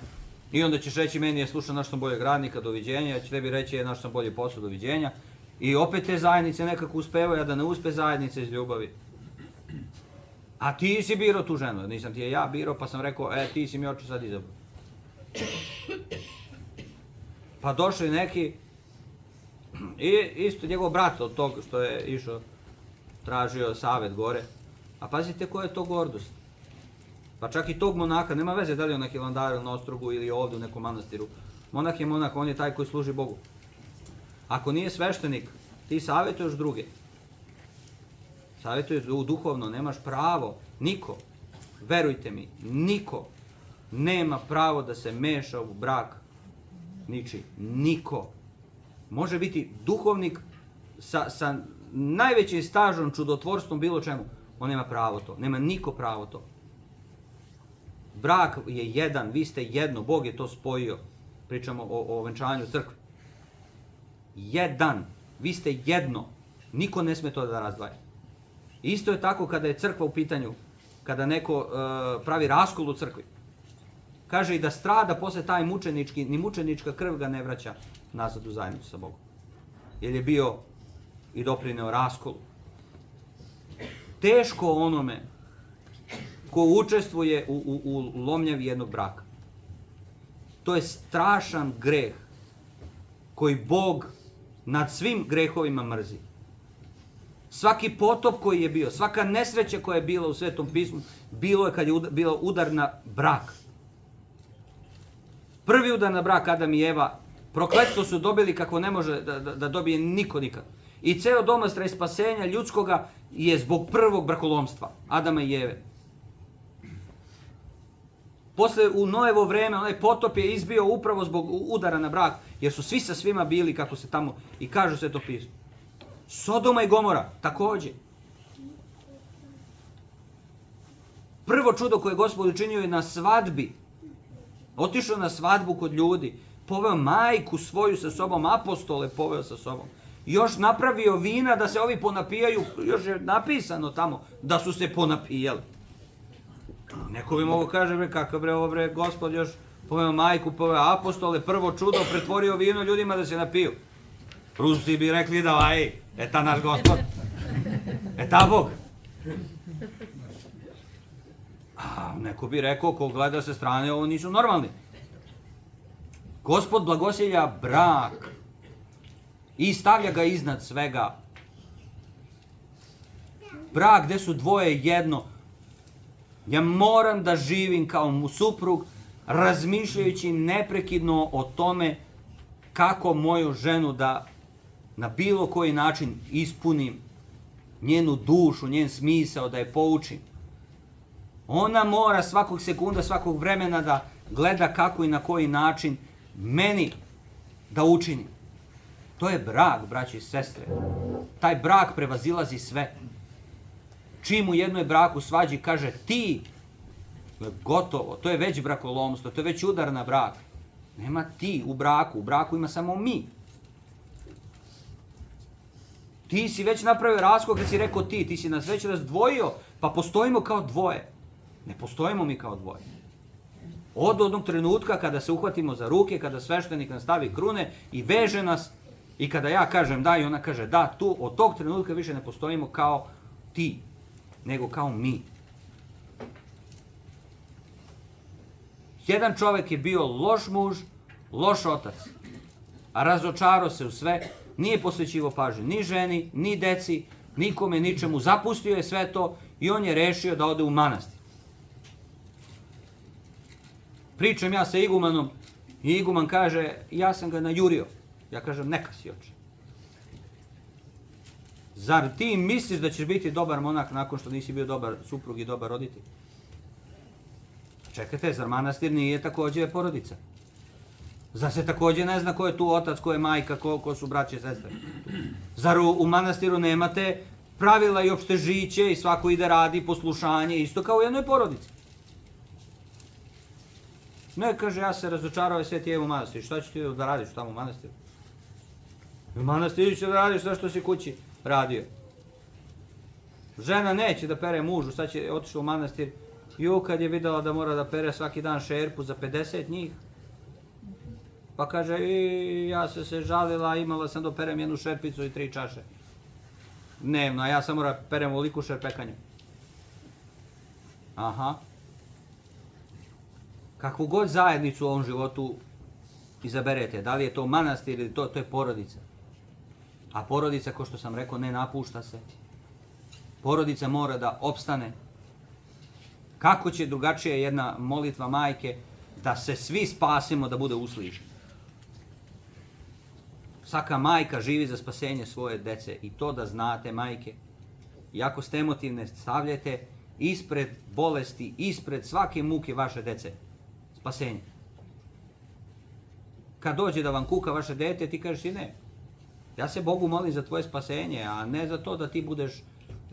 i onda ćeš reći meni je slušao našao sam boljeg radnika, doviđenja, ja ću tebi reći je našao sam bolji posao, doviđenja. I opet te zajednice nekako uspevaju, a da ne uspe zajednice iz ljubavi. A ti si birao tu ženu, nisam ti je ja birao pa sam rekao, ti si mi oči sad izabrao. Pa došli neki, i isto njegov brat od tog što je išao, tražio savjet gore. A pazite koja je to gordost. Pa čak i tog monaha, nema veze da li je on na Hilandaru, na Ostrogu ili ovdje u nekom manastiru. Monah je monah, on je taj koji služi Bogu. Ako nije sveštenik, ti savjetuješ druge. Savjetuješ duhovno, nemaš pravo, niko. verujte mi, niko nema pravo da se meša u brak ničiji. Niko. Može biti duhovnik sa najvećim stažom, čudotvorstvom, bilo čemu. On nema pravo to. Nema niko pravo to. Brak je jedan, vi ste jedno, Bog je to spojio. Pričamo o venčanju crkve. Jedan, vi ste jedno. Niko ne sme to da razdvaja. Isto je tako kada je crkva u pitanju, kada neko pravi raskol u crkvi. Kaže i da strada posle taj mučenički, ni mučenička krv ga ne vraća nazad u zajednicu sa Bogom. Jer je bio i doprineo raskolu. Teško onome ko učestvuje u lomljavi jednog braka. To je strašan greh koji Bog nad svim grehovima mrzi. Svaki potop koji je bio, svaka nesreća koja je bila u Svetom pismu, bilo je kad je bila udar na brak. Prvi udar na brak, Adam i Eva, prokletstvo su dobili kako ne može da dobije niko nikad. I ceo domostraj spasenja ljudskoga je zbog prvog brakolomstva, Adama i Eve. Posle u Noevo vreme, onaj potop je izbio upravo zbog udara na brak, jer su svi sa svima bili, kako se tamo i kažu Sveto pismo. Sodoma i Gomora, takođe. Prvo čudo koje je Gospod učinio je na svadbi. Otišao na svadbu kod ljudi, poveo majku svoju sa sobom, apostole poveo sa sobom. Još napravio vina da se ovi ponapijaju, još je napisano tamo da su se ponapijali. Neko bi mogo kaže, bre, kakav bre, ovo bre, Gospod još poveo majku, poveo apostole, prvo čudo, pretvorio vino ljudima da se napiju. Rusi bi rekli da, aj, eta naš Gospod, eta Bog. A neko bi rekao, ko gleda sa strane, ovo nisu normalni. Gospod blagosilja brak i stavlja ga iznad svega. Brak gde su dvoje jedno. Ja moram da živim kao mu suprug, razmišljajući neprekidno o tome kako moju ženu da na bilo koji način ispunim, njenu dušu, njen smisao, da je poučim. Ona mora svakog sekunda, svakog vremena da gleda kako i na koji način meni da učini. To je brak, braći i sestre. Taj brak prevazilazi sve. Čim u jednoj braku svađi kaže ti, gotovo, to je već brakolomstvo, to je već udar na brak. Nema ti u braku ima samo mi. Ti si već napravio raskol kad si rekao ti si nas već razdvojio, pa postojimo kao dvoje. Ne postojimo mi kao dvoje. Od onog trenutka kada se uhvatimo za ruke, kada sveštenik nas stavi krune i veže nas, i kada ja kažem da i ona kaže da, tu od tog trenutka više ne postojimo kao ti, nego kao mi. Jedan čovjek je bio loš muž, loš otac, a razočarao se u sve, nije posvećivo pažnju ni ženi, ni deci, nikome, ničemu, zapustio je sve to i on je rešio da ode u manastir. Pričam ja sa igumanom i iguman kaže, ja sam ga najurio. Ja kažem, neka si, oče. Zar ti misliš da ćeš biti dobar monak nakon što nisi bio dobar suprug i dobar roditelj? Čekajte, zar manastir nije takođe porodica? Zar se takođe ne zna ko je tu otac, ko je majka, ko su braće i sestre? Zar u manastiru nemate pravila i opštežiće i svako ide radi poslušanje, isto kao u jednoj porodici? Ne, kaže, ja se razočarao i sve ti je u manastiru. Šta ćeš ti da radiš tamo u manastiru? U manastiru će da radiš sve što si kući radio. Žena neće da pere mužu, sad će otišla u manastir. Kad je videla da mora da pere svaki dan šerpu za 50 njih. Pa kaže, ja se žalila, imala sam da perem jednu šerpicu i 3 čaše. Dnevno, a ja sam mora perem ovoliku šerpekanju. Aha. Kakvu god zajednicu u ovom životu izaberete, da li je to manastir ili to je porodica. A porodica, kao što sam rekao, ne napušta se. Porodica mora da opstane. Kako će drugačije jedna molitva majke da se svi spasimo, da bude uslišena? Svaka majka živi za spasenje svoje dece i to da znate, majke. I ako ste emotivne, stavljajte ispred bolesti, ispred svake muke vaše dece. Spasenje. Kad dođe da vam kuka vaše dete, ti kažeš ti ne. Ja se Bogu molim za tvoje spasenje, a ne za to da ti budeš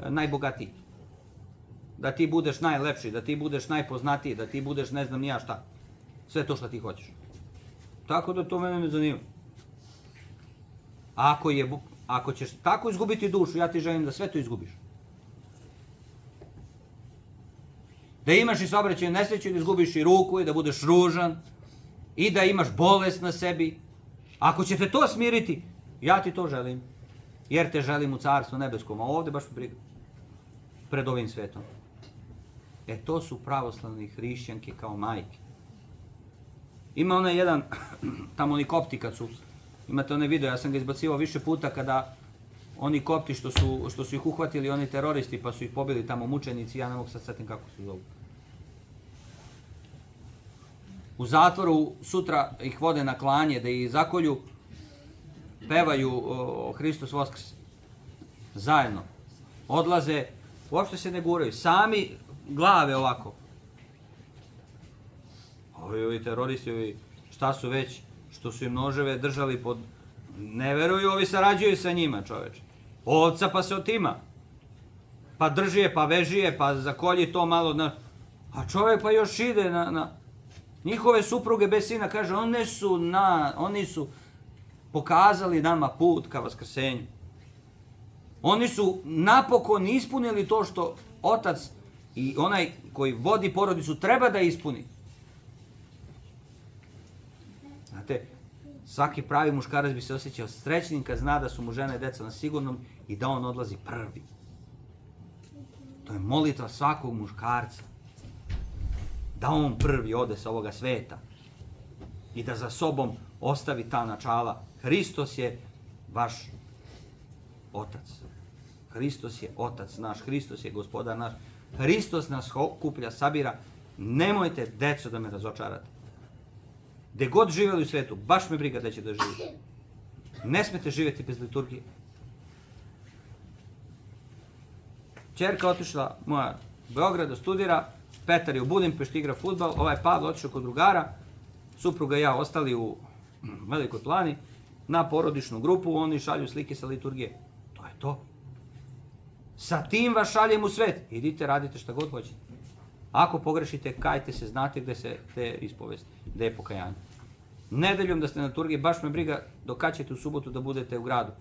najbogatiji. Da ti budeš najlepši, da ti budeš najpoznatiji, da ti budeš ne znam ni ja šta. Sve to što ti hoćeš. Tako da to mene ne zanima. Ako ćeš tako izgubiti dušu, ja ti želim da sve to izgubiš. Da imaš i saobraćajnu nesreću, da izgubiš i ruku i da budeš ružan i da imaš bolest na sebi. Ako će te to smiriti, ja ti to želim. Jer te želim u carstvu nebeskom, a ovdje baš briga. Pred ovim svetom. To su pravoslavni hrišćanke kao majke. Ima onaj jedan, tamo oni kopti kad su, imate onaj video, ja sam ga izbacivao više puta kada oni kopti što su ih uhvatili, oni teroristi pa su ih pobili tamo mučenici, ja ne mogu sad setim kako su zovu. U zatvoru sutra ih vode na klanje da ih zakolju, pevaju Hristos Voskrs. Zajedno. Odlaze, uopšte se ne guraju, sami glave ovako. Ovi teroristi, ovi šta su već, što su im noževe držali pod... Ne veruju, ovi sarađuju sa njima, čoveče. Ovca pa se otima. Pa drži je, pa veži je, pa zakolji to malo. A čovjek pa još ide na... Njihove supruge bez sina, kaže, oni su pokazali nama put ka vaskrsenju. Oni su napokon ispunili to što otac i onaj koji vodi porodicu treba da ispuni. Znate, svaki pravi muškarac bi se osjećao srećnim kad zna da su mu žene i deca na sigurnom i da on odlazi prvi. To je molitva svakog muškarca. Da on prvi ode sa ovoga sveta i da za sobom ostavi ta načala. Hristos je vaš otac. Hristos je otac naš. Hristos je gospodar naš. Hristos nas okuplja, sabira. Nemojte, deco, da me razočarate. Gde god živjeli u svetu, baš me briga da će da živite. Ne smete živjeti bez liturgije. Čerka otišla moja u Beograd da studira, Petar je u Budimpešti igra fudbal, ovaj Pavle otišao kod drugara, supruga i ja ostali u Velikoj Plani, na porodičnu grupu, oni šalju slike sa liturgije. To je to. Sa tim vas šaljem u svet. Idite, radite šta god hoćete. Ako pogrešite, kajte se, znate gde je ispovest, gde je pokajanje. Nedeljom da ste na liturgiji, baš me briga dok kad ćete u subotu da budete u gradu.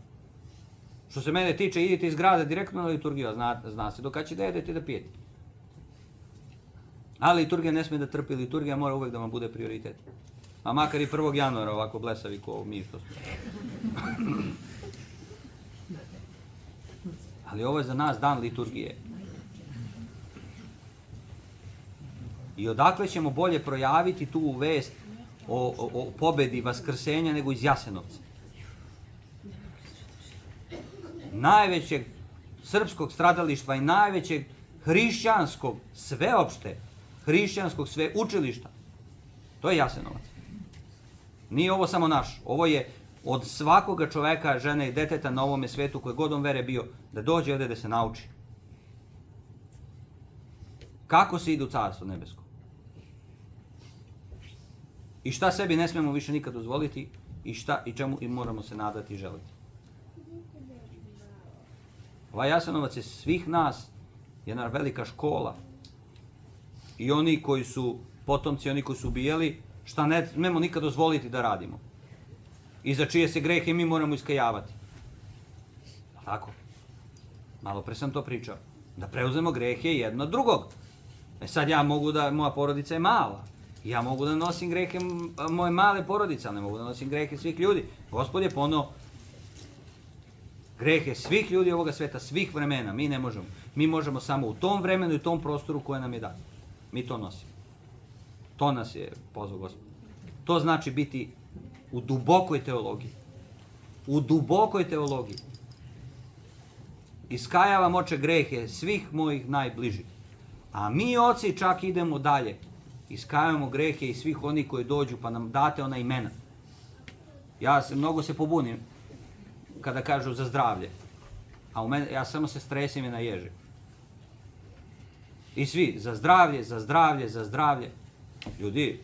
Što se mene tiče, idite iz grada direktno na liturgiju, a zna se dok kad će da jedete i da pijete. Ali liturgija ne smije da trpi, liturgija mora uvek da vam bude prioritet. A makar i 1. januara ovako blesavi ko mi što smo. Ali ovo je za nas dan liturgije. I odakle ćemo bolje projaviti tu vest o pobedi vaskrsenja nego iz Jasenovca. Najvećeg srpskog stradalištva i najvećeg hrišćanskog, sveopšte hrišćanskog sveučilišta. To je Jasenovac. Nije ovo samo naš. Ovo je od svakoga čoveka, žene i deteta na ovome svetu koje god on vere bio, da dođe ovdje da se nauči. Kako se ide u carstvo nebesko? I šta sebi ne smemo više nikad dozvoliti i čemu moramo se nadati i želiti. Ovaj Jasenovac je svih nas jedna velika škola. I oni koji su potomci, oni koji su ubijali, šta ne smemo nikad dozvoliti da radimo. I za čije se grehe mi moramo iskajavati. Tako? Malo pre sam to pričao. Da preuzmemo grehe jedno od drugog. Sad ja mogu da, moja porodica je mala. Ja mogu da nosim grehe moje male porodice, ali ne mogu da nosim grehe svih ljudi. Gospod je poneo grehe svih ljudi ovoga sveta, svih vremena. Mi ne možemo. Mi možemo samo u tom vremenu i u tom prostoru koje nam je dat. Mi to nosimo. To nas je pozvao Gospod. To znači biti u dubokoj teologiji. U dubokoj teologiji. Iskajavam oče grehe svih mojih najbližih. A mi, oci, čak idemo dalje. Iskajamo grehe i svih onih koji dođu, pa nam date ona imena. Mnogo se pobunim kada kažu za zdravlje. A ja samo se stresim i naježim. I svi, za zdravlje, za zdravlje, za zdravlje. Ljudi,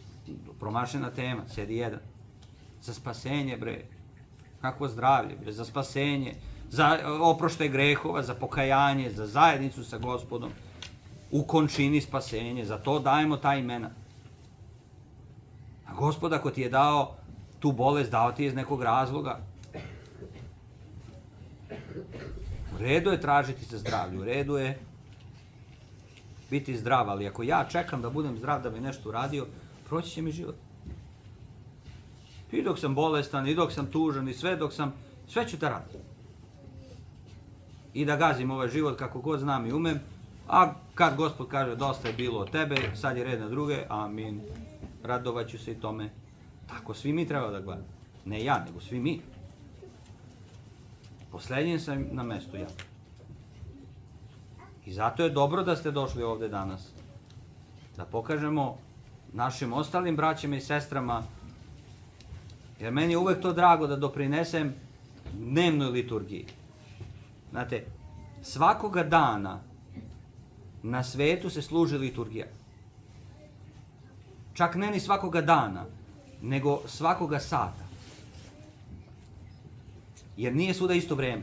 promašena tema, sjedi jedan. Za spasenje, bre. Kakvo zdravlje, bre, za spasenje, za oproštaj grehova, za pokajanje, za zajednicu sa Gospodom. U končini spasenje, za to dajemo ta imena. A Gospod, ako ti je dao tu bolest, dao ti je iz nekog razloga. U redu je tražiti se zdravlje, u redu je biti zdrav, ali ako ja čekam da budem zdrav da bi nešto uradio, proći će mi život. I dok sam bolestan, i dok sam tužan, i sve dok sam, sve ću da radim. I da gazim ovaj život kako god znam i umem, a kad Gospod kaže dosta je bilo od tebe, sad je red na druge, amin, radovat ću se i tome. Tako svi mi treba da gledamo. Ne ja, nego svi mi. Poslednji sam na mestu ja. I zato je dobro da ste došli ovde danas. Da pokažemo našim ostalim braćama i sestrama, jer meni je uvek to drago da doprinesem dnevnoj liturgiji. Znate, svakoga dana na svetu se služi liturgija. Čak ne ni svakoga dana, nego svakoga sata. Jer nije svuda isto vreme.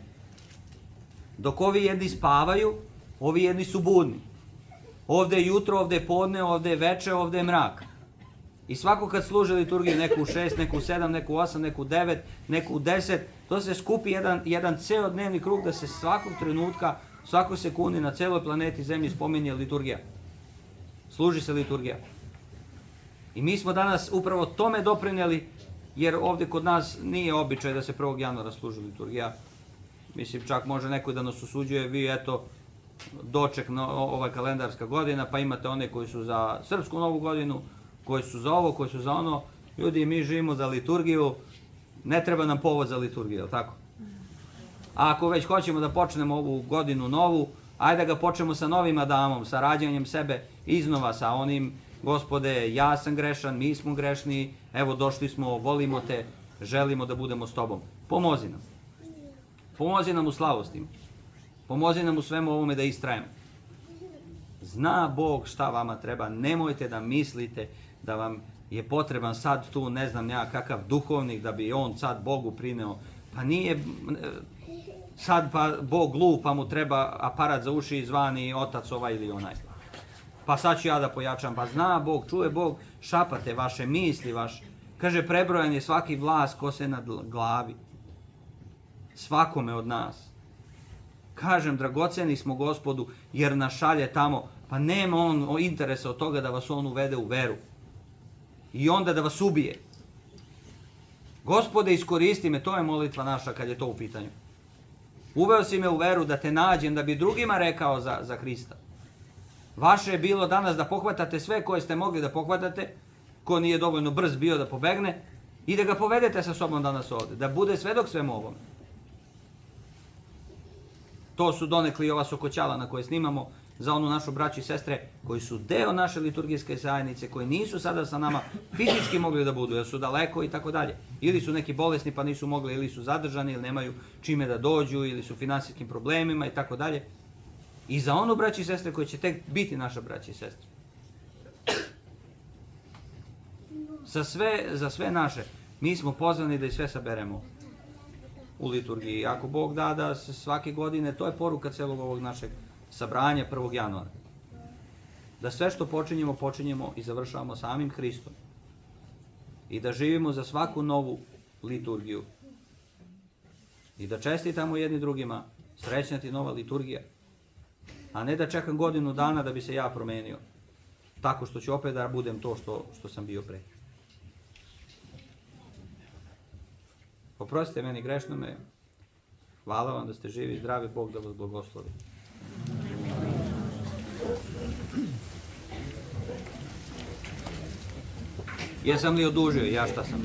Dok ovi jedni spavaju, ovi jedni su budni. Ovde je jutro, ovde je podne, ovde je veče, ovde je mrak. I svako kad služi liturgiju, neku u 6, neku u 7, neku u 8, neku u 9, neku u 10, to se skupi jedan ceo dnevni krug da se svakog trenutka, svakog sekundi na celoj planeti Zemlji spominje liturgija. Služi se liturgija. I mi smo danas upravo tome doprinijeli, jer ovde kod nas nije običaj da se 1. januara služi liturgija. Mislim, čak može neko da nas osuđuje, vi eto, doček na ova kalendarska godina, pa imate one koji su za srpsku novu godinu, koji su za ovo, koji su za ono. Ljudi, mi živimo za liturgiju, ne treba nam povod za liturgiju, je li tako? A ako već hoćemo da počnemo ovu godinu novu, ajde da ga počnemo sa novim Adamom, sa rađanjem sebe iznova, sa onim, Gospode, ja sam grešan, mi smo grešni, evo došli smo, volimo te, želimo da budemo s tobom. Pomozi nam. Pomozi nam u slavostima. Pomozi nam u svemu ovome da istrajemo. Zna Bog šta vama treba, nemojte da mislite da vam je potreban sad tu, ne znam, kakav duhovnik da bi on sad Bogu prineo. Pa nije sad pa Bog glup, pa mu treba aparat za uši zvani otac ovaj ili onaj. Pa sad ću ja da pojačam, pa zna Bog, čuje Bog, šapate vaše misli, kaže prebrojan je svaki vlas kose na glavi. Svakome od nas. Kažem, dragoceni smo Gospodu, jer nas šalje tamo, pa nema on interesa od toga da vas on uvede u veru. I onda da vas ubije. Gospode, iskoristi me, to je molitva naša kad je to u pitanju. Uveo si me u veru da te nađem, da bi drugima rekao za Hrista. Vaše je bilo danas da pohvatate sve koje ste mogli da pohvatate, ko nije dovoljno brz bio da pobegne, i da ga povedete sa sobom danas ovde, da bude svedok svemu ovome. To su donekli ova sokoćala na koje snimamo za onu našu braću i sestre koji su deo naše liturgijske zajednice, koji nisu sada sa nama fizički mogli da budu, jer su daleko i tako dalje. Ili su neki bolesni pa nisu mogli, ili su zadržani, ili nemaju čime da dođu, ili su finansijskim problemima i tako dalje. I za onu braću i sestre koji će tek biti naša braća i sestre. Za sve naše, mi smo pozvani da i sve saberemo u liturgiji. Ako Bog da se svake godine, to je poruka celog ovog našeg sabranja 1. januara. Da sve što počinjemo i završavamo samim Hristom. I da živimo za svaku novu liturgiju. I da čestitamo jedni drugima, srećna ti nova liturgija. A ne da čekam godinu dana da bi se ja promenio. Tako što ću opet da budem to što sam bio pre. Oprostite meni grešnome. Hvala vam da ste živi i zdravi. Bog da vas blagoslovi. Jesam li odužio? Ja šta sam?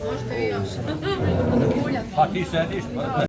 Možete vi još. Pa ti sediš, pa...